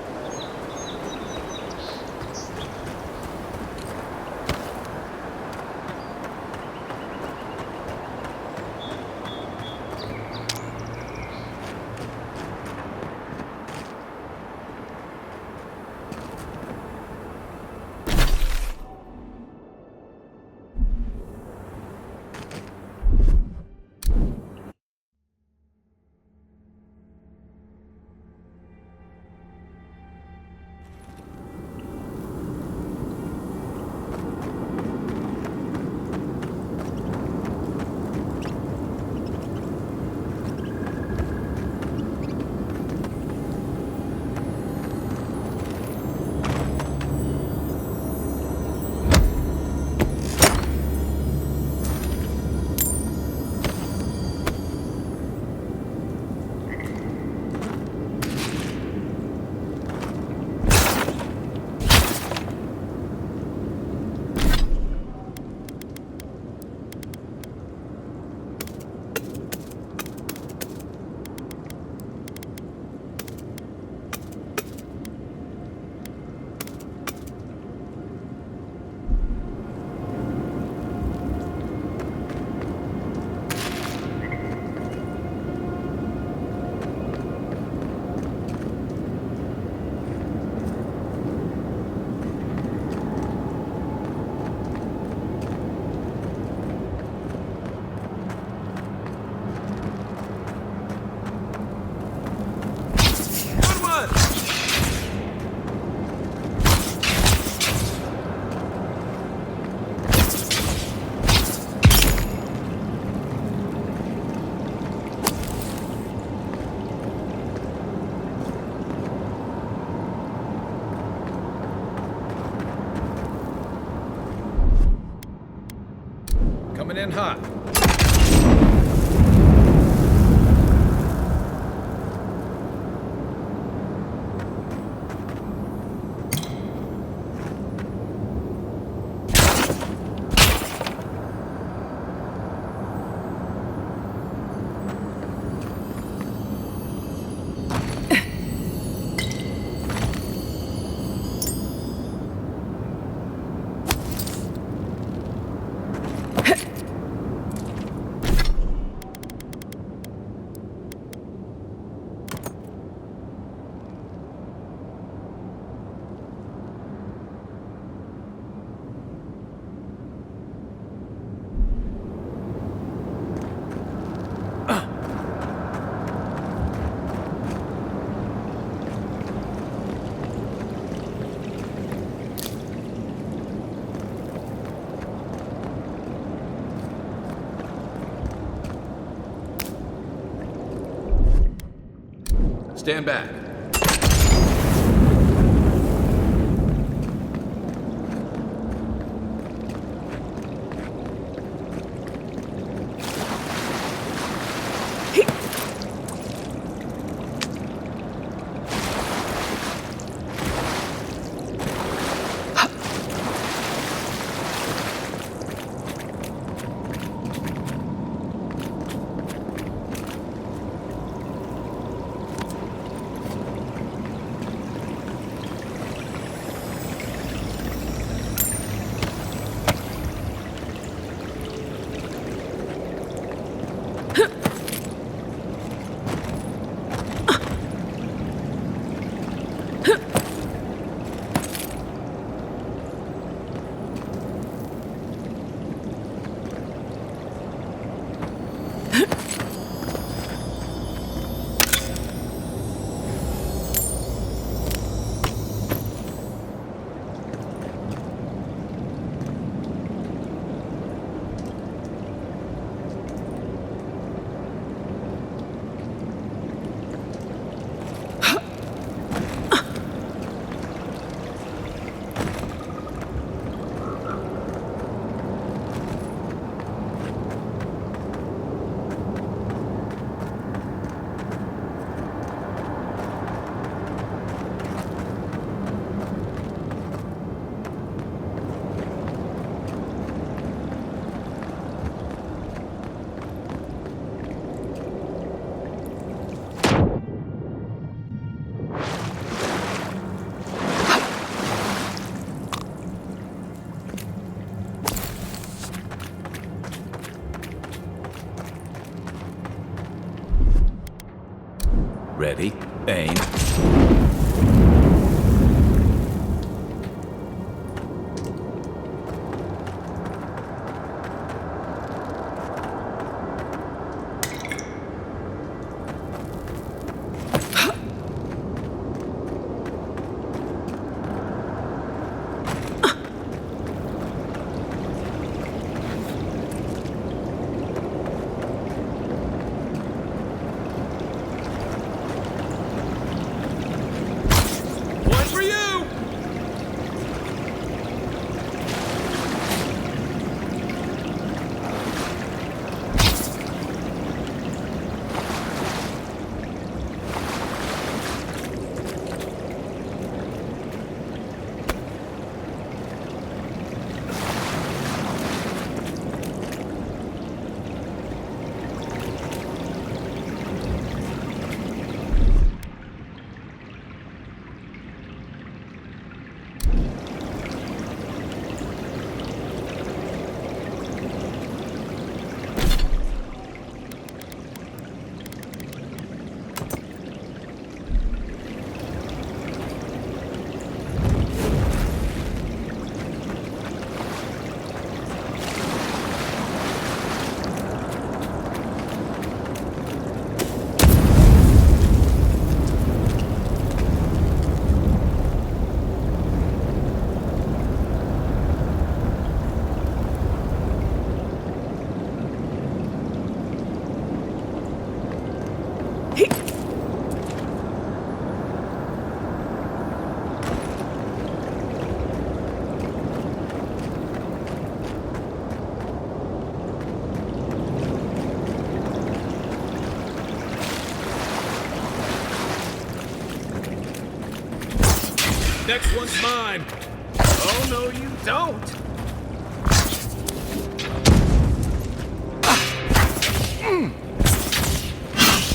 Coming in hot. Stand back. Ready, aim. One for you! Next one's mine. Oh, no, you don't.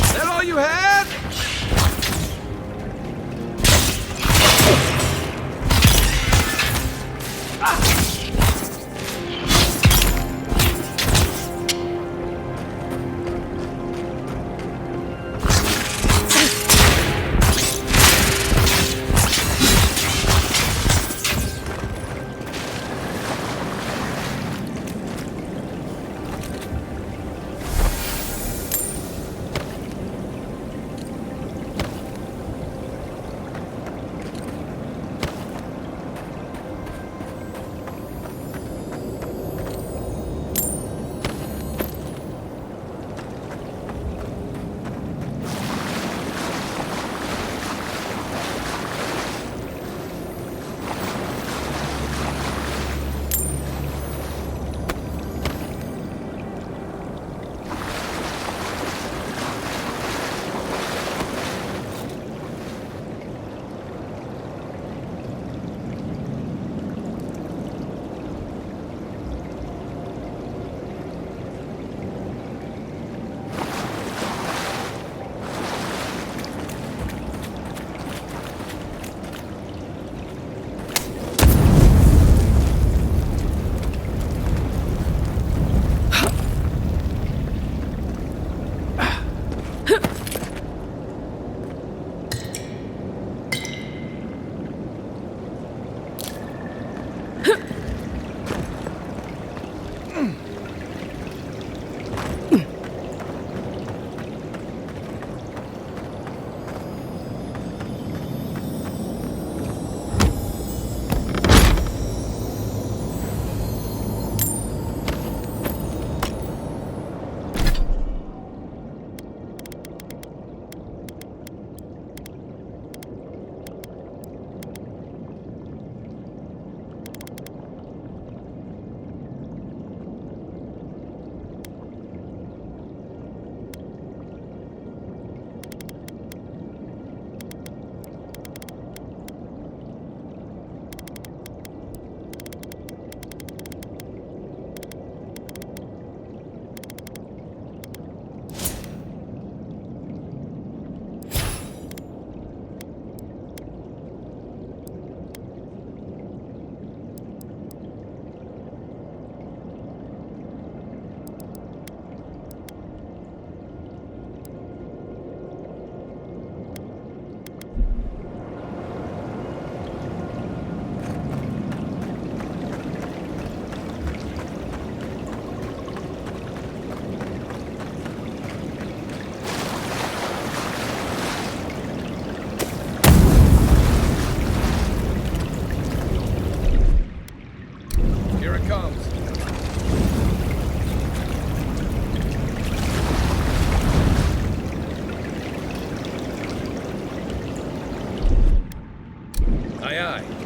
Is that all you had? it comes. Aye, aye.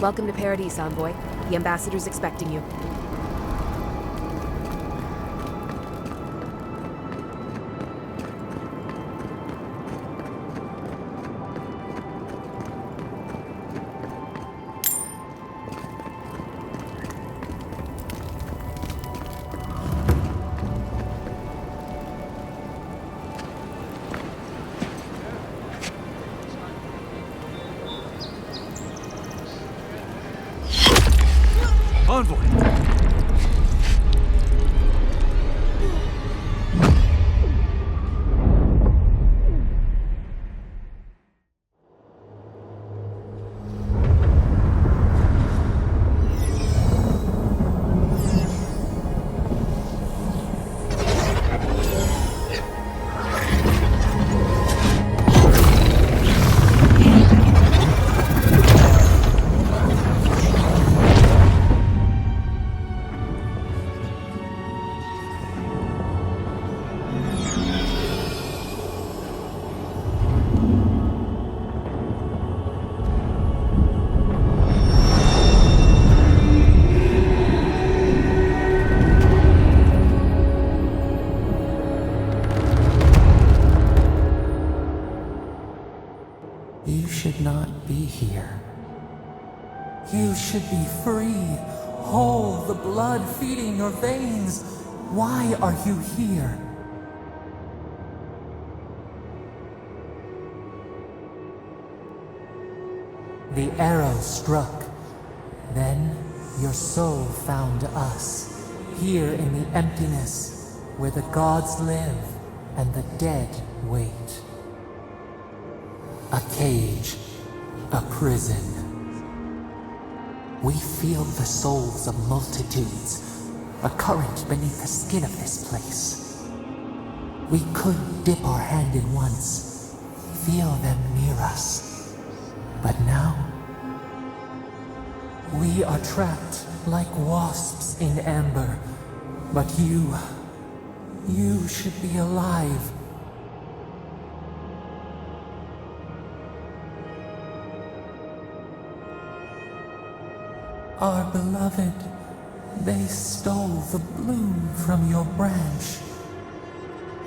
Welcome to Paradise, Envoy. The ambassador's expecting you. Envoy! You should not be here. You should be free, whole, the blood feeding your veins. Why are you here? The arrow struck. Then your soul found us, here in the emptiness, where the gods live and the dead wait. A cage, a prison. We feel the souls of multitudes, a current beneath the skin of this place. We could dip our hand in once, feel them near us. But now, we are trapped like wasps in amber. But you should be alive. Our beloved, they stole the bloom from your branch.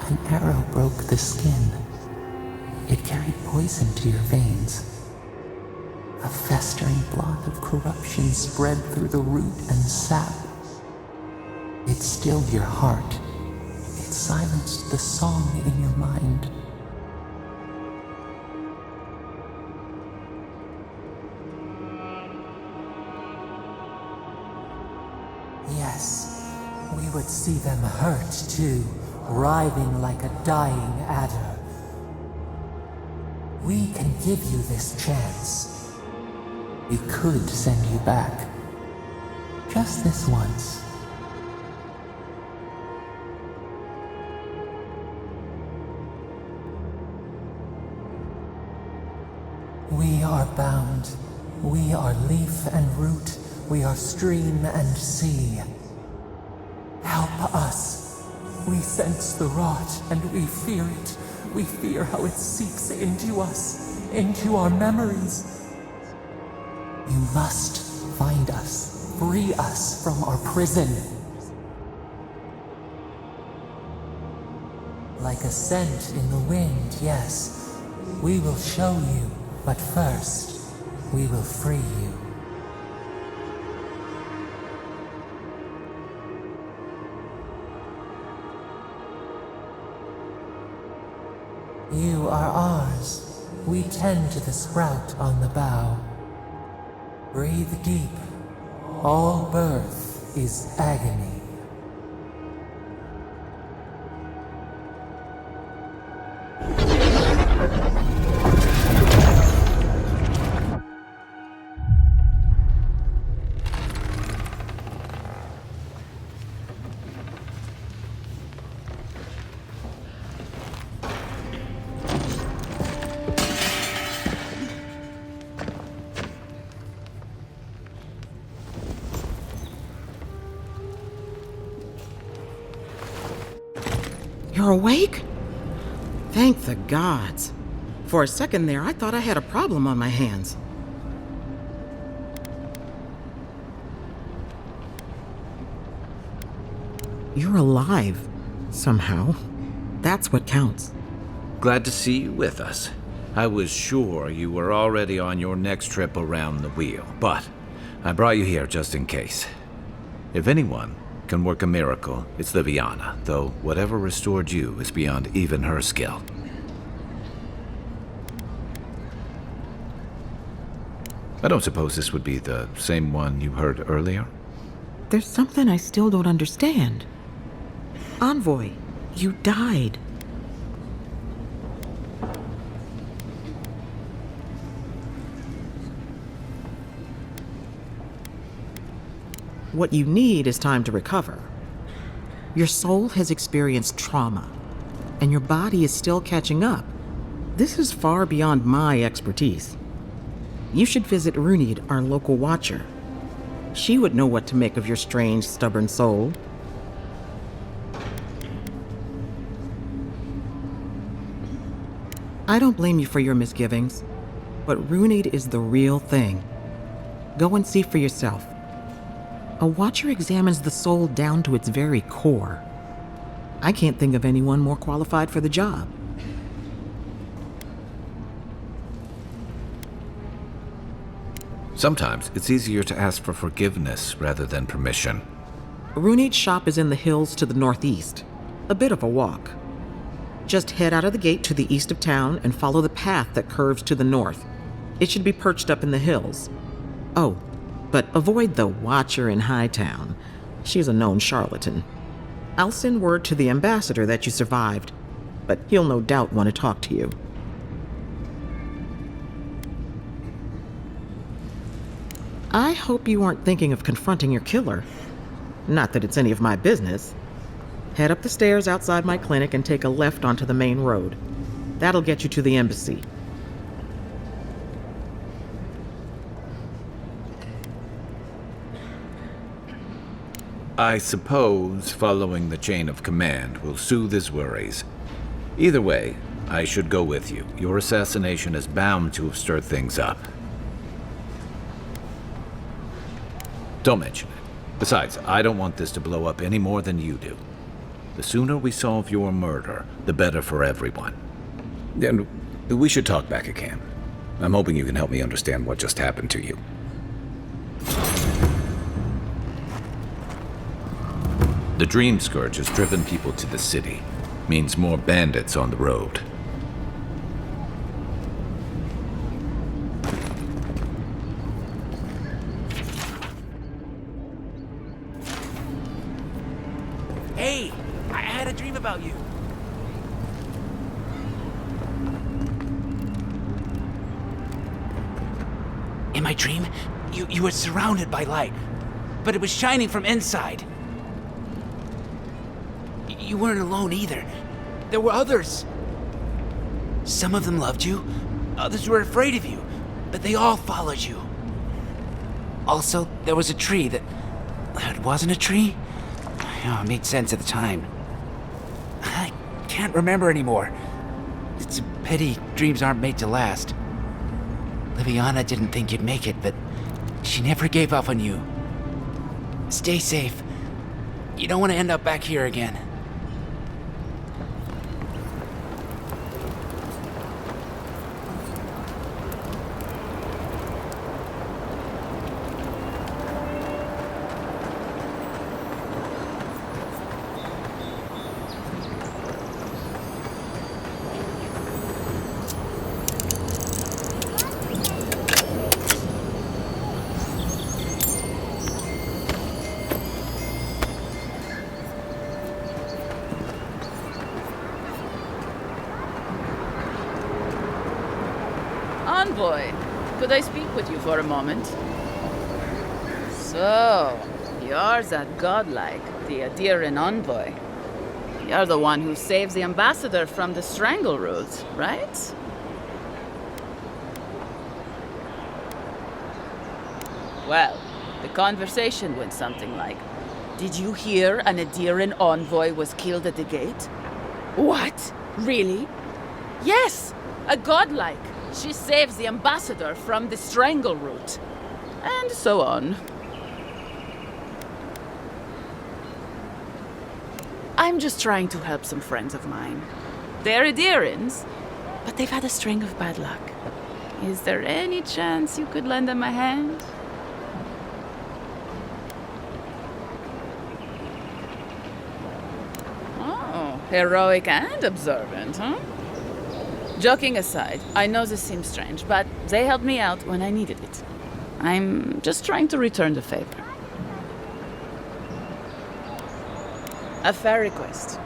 An arrow broke the skin. It carried poison to your veins. A festering blot of corruption spread through the root and sap. It stilled your heart. It silenced the song in your mind. Yes, we would see them hurt too, writhing like a dying adder. We can give you this chance. We could send you back. Just this once. We are bound. We are leaf and root. We are stream and sea. Help us. We sense the rot and we fear it. We fear how it seeps into us, into our memories. You must find us, free us from our prison. Like a scent in the wind, yes. We will show you, but first, we will free you. You are ours. We tend to the sprout on the bough. Breathe deep. All birth is agony. You're awake? Thank the gods. For a second there, I thought I had a problem on my hands. You're alive. Somehow. That's what counts. Glad to see you with us. I was sure you were already on your next trip around the wheel, but I brought you here just in case. If anyone can work a miracle, it's Liviana, though whatever restored you is beyond even her skill. I don't suppose this would be the same one you heard earlier? There's something I still don't understand. Envoy, you died. What you need is time to recover. Your soul has experienced trauma, and your body is still catching up. This is far beyond my expertise. You should visit Runid, our local watcher. She would know what to make of your strange, stubborn soul. I don't blame you for your misgivings, but Runid is the real thing. Go and see for yourself. A watcher examines the soul down to its very core. I can't think of anyone more qualified for the job. Sometimes it's easier to ask for forgiveness rather than permission. Runid's shop is in the hills to the northeast. A bit of a walk. Just head out of the gate to the east of town and follow the path that curves to the north. It should be perched up in the hills. Oh, but avoid the watcher in Hightown. She's a known charlatan. I'll send word to the ambassador that you survived, but he'll no doubt want to talk to you. I hope you aren't thinking of confronting your killer. Not that it's any of my business. Head up the stairs outside my clinic and take a left onto the main road. That'll get you to the embassy. I suppose following the chain of command will soothe his worries. Either way, I should go with you. Your assassination is bound to have stirred things up. Don't mention it. Besides, I don't want this to blow up any more than you do. The sooner we solve your murder, the better for everyone. And we should talk back again. I'm hoping you can help me understand what just happened to you. The Dream Scourge has driven people to the city. Means more bandits on the road. Hey, I had a dream about you. In my dream, you were surrounded by light, but it was shining from inside. You weren't alone either. There were others. Some of them loved you, others were afraid of you, but they all followed you. Also, there was a tree that... It wasn't a tree? Oh, it made sense at the time. I can't remember anymore. It's a pity dreams aren't made to last. Liviana didn't think you'd make it, but she never gave up on you. Stay safe. You don't want to end up back here again. Envoy, could I speak with you for a moment? So, you're that godlike, the Adiran envoy. You're the one who saves the ambassador from the strangle root, right? Well, the conversation went something like, did you hear an Adiran envoy was killed at the gate? What? Really? Yes, a godlike. She saves the ambassador from the strangle root. And so on. I'm just trying to help some friends of mine. They're Adirans, but they've had a string of bad luck. Is there any chance you could lend them a hand? Oh, heroic and observant, huh? Joking aside, I know this seems strange, but they helped me out when I needed it. I'm just trying to return the favor. A fair request.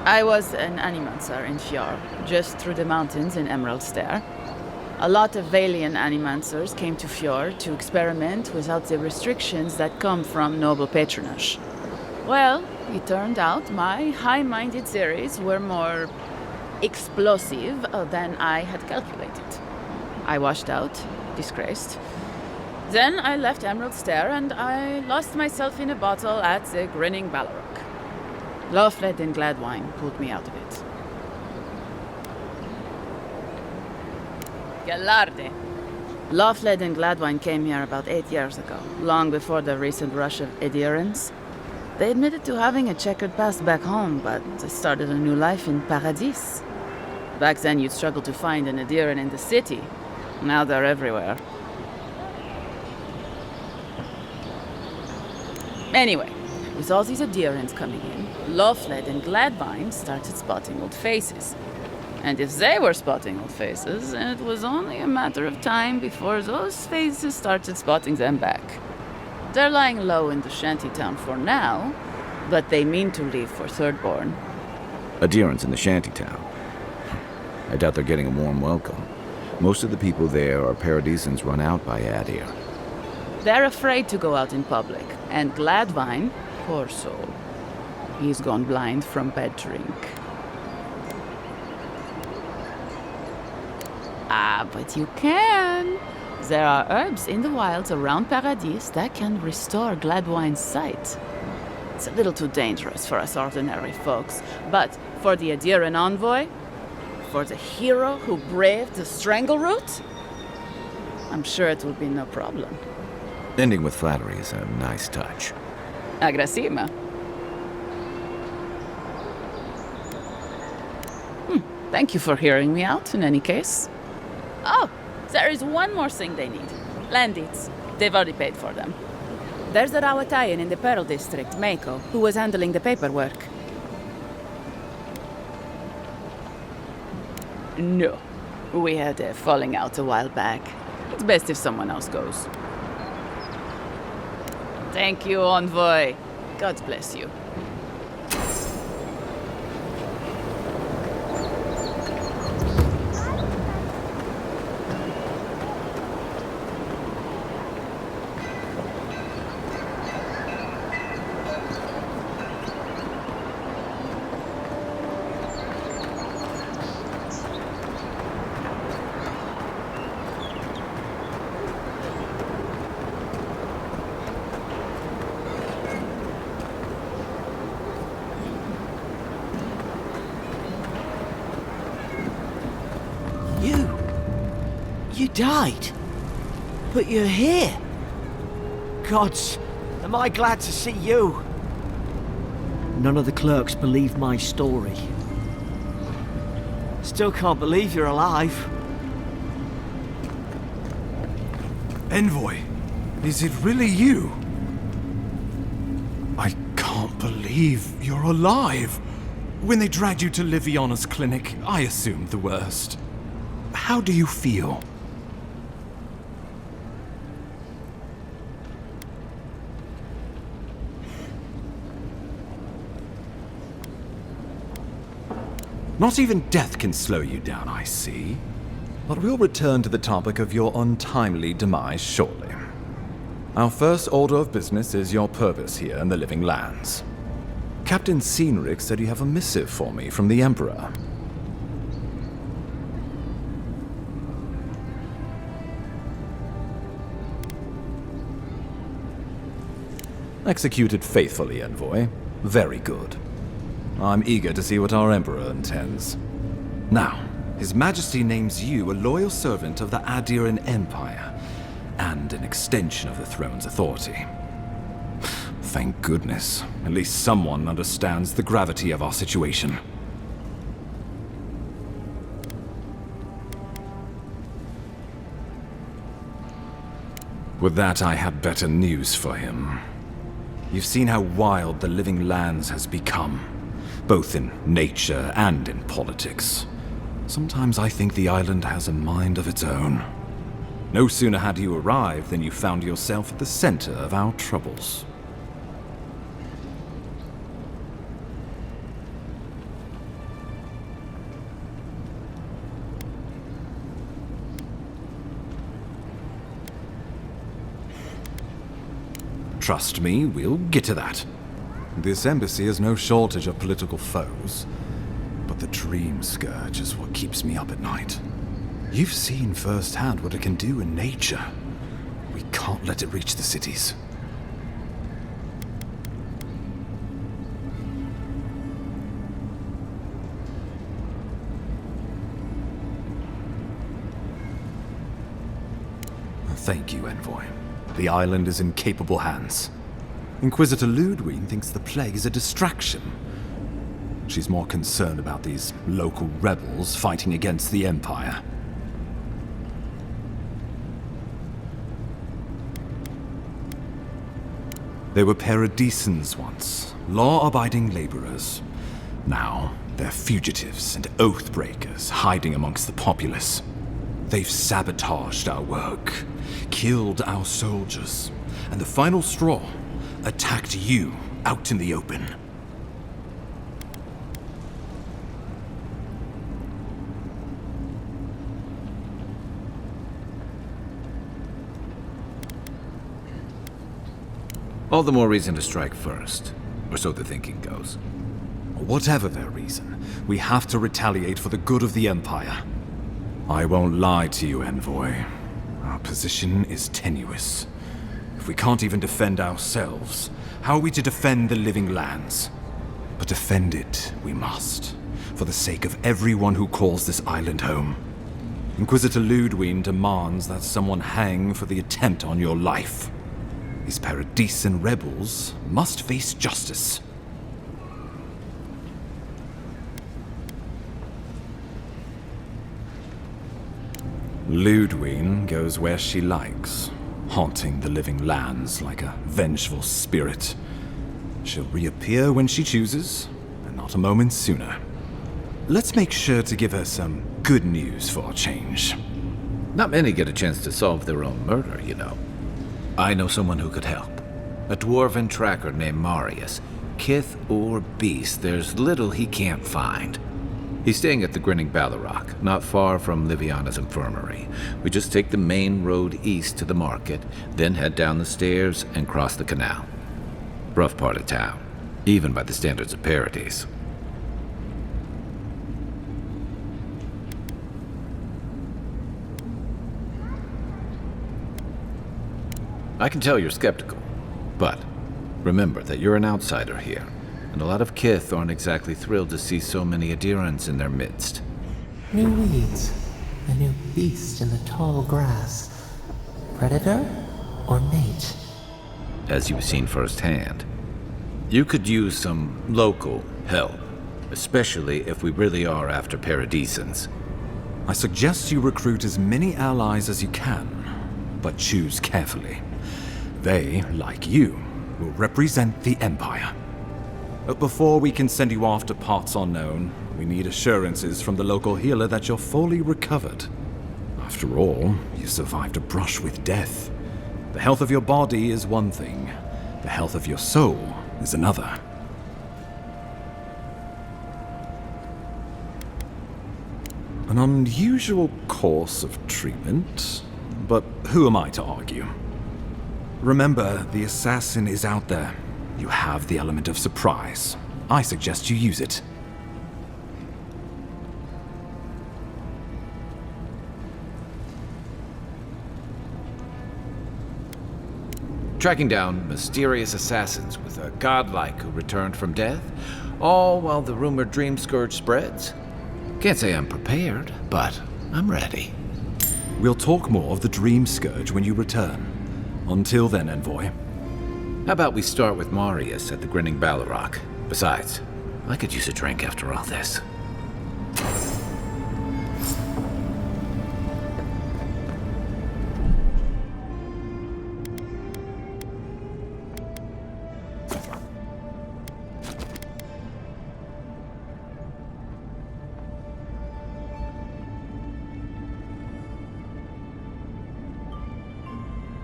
I was an animancer in Fjord, just through the mountains in Emerald Stair. A lot of Valian animancers came to Fjord to experiment without the restrictions that come from noble patronage. Well, it turned out my high-minded theories were more explosive than I had calculated. I washed out, disgraced. Then I left Emerald Stair and I lost myself in a bottle at the Grinning Ballarok. Lofled and Gladwine pulled me out of it. Galarde. Lofled and Gladwine came here about 8 years ago, long before the recent rush of adherents. They admitted to having a checkered past back home, but they started a new life in Paradis. Back then you'd struggle to find an adherent in the city. Now they're everywhere. Anyway, with all these adherents coming in, Lofled and Gladwine started spotting old faces. And if they were spotting old faces, it was only a matter of time before those faces started spotting them back. They're lying low in the shantytown for now, but they mean to leave for Thirdborn. Adherents in the shantytown. I doubt they're getting a warm welcome. Most of the people there are Paradisans run out by Adir. They're afraid to go out in public, and Gladwine, poor soul, he's gone blind from bad drink. Ah, but you can. There are herbs in the wilds around Paradis that can restore Gladwine's sight. It's a little too dangerous for us ordinary folks, but for the Adiran envoy, for the hero who braved the strangle route, I'm sure it will be no problem. Ending with flattery is a nice touch. Agrasima. Thank you for hearing me out, in any case. Oh, there is one more thing they need. Land deeds. They've already paid for them. There's a Rawatayan in the Pearl District, Mako, who was handling the paperwork. No. We had a falling out a while back. It's best if someone else goes. Thank you, Envoy. God bless you. You died. But you're here. Gods, am I glad to see you. None of the clerks believe my story. Still can't believe you're alive. Envoy, is it really you? I can't believe you're alive. When they dragged you to Liviana's clinic, I assumed the worst. How do you feel? Not even death can slow you down, I see. But we'll return to the topic of your untimely demise shortly. Our first order of business is your purpose here in the Living Lands. Captain Cynric said you have a missive for me from the Emperor. Executed faithfully, Envoy. Very good. I'm eager to see what our Emperor intends. Now, His Majesty names you a loyal servant of the Adiran Empire, and an extension of the throne's authority. Thank goodness. At least someone understands the gravity of our situation. With that, I had better news for him. You've seen how wild the Living Lands has become, both in nature and in politics. Sometimes I think the island has a mind of its own. No sooner had you arrived than you found yourself at the center of our troubles. Trust me, we'll get to that. This embassy has no shortage of political foes, but the Dream Scourge is what keeps me up at night. You've seen firsthand what it can do in nature. We can't let it reach the cities. Thank you, Envoy. The island is in capable hands. Inquisitor Ludwig thinks the plague is a distraction. She's more concerned about these local rebels fighting against the Empire. They were paradisans once, law-abiding laborers. Now, they're fugitives and oath-breakers hiding amongst the populace. They've sabotaged our work, killed our soldiers, and the final straw, attacked you out in the open. All the more reason to strike first, or so the thinking goes. Whatever their reason, we have to retaliate for the good of the Empire. I won't lie to you, Envoy. Our position is tenuous. If we can't even defend ourselves, how are we to defend the Living Lands? But defend it we must, for the sake of everyone who calls this island home. Inquisitor Ludwig demands that someone hang for the attempt on your life. These Paradisan rebels must face justice. Ludwig goes where she likes, haunting the Living Lands like a vengeful spirit. She'll reappear when she chooses, and not a moment sooner. Let's make sure to give her some good news for a change. Not many get a chance to solve their own murder, you know. I know someone who could help. A dwarven tracker named Marius. Kith or beast, there's little he can't find. He's staying at the Grinning Ballarrock, not far from Liviana's infirmary. We just take the main road east to the market, then head down the stairs and cross the canal. Rough part of town, even by the standards of Paradise. I can tell you're skeptical, but remember that you're an outsider here, and a lot of Kith aren't exactly thrilled to see so many Adirans in their midst. New weeds, a new beast in the tall grass. Predator or mate? As you've seen firsthand. You could use some local help, especially if we really are after Paradisans. I suggest you recruit as many allies as you can, but choose carefully. They, like you, will represent the Empire. But before we can send you off to parts unknown, we need assurances from the local healer that you're fully recovered. After all, you survived a brush with death. The health of your body is one thing. The health of your soul is another. An unusual course of treatment, but who am I to argue? Remember, the assassin is out there. You have the element of surprise. I suggest you use it. Tracking down mysterious assassins with a godlike who returned from death, all while the rumored Dream Scourge spreads. Can't say I'm prepared, but I'm ready. We'll talk more of the Dream Scourge when you return. Until then, Envoy, How about we start with Marius at the Grinning Ballarok? Besides, I could use a drink after all this.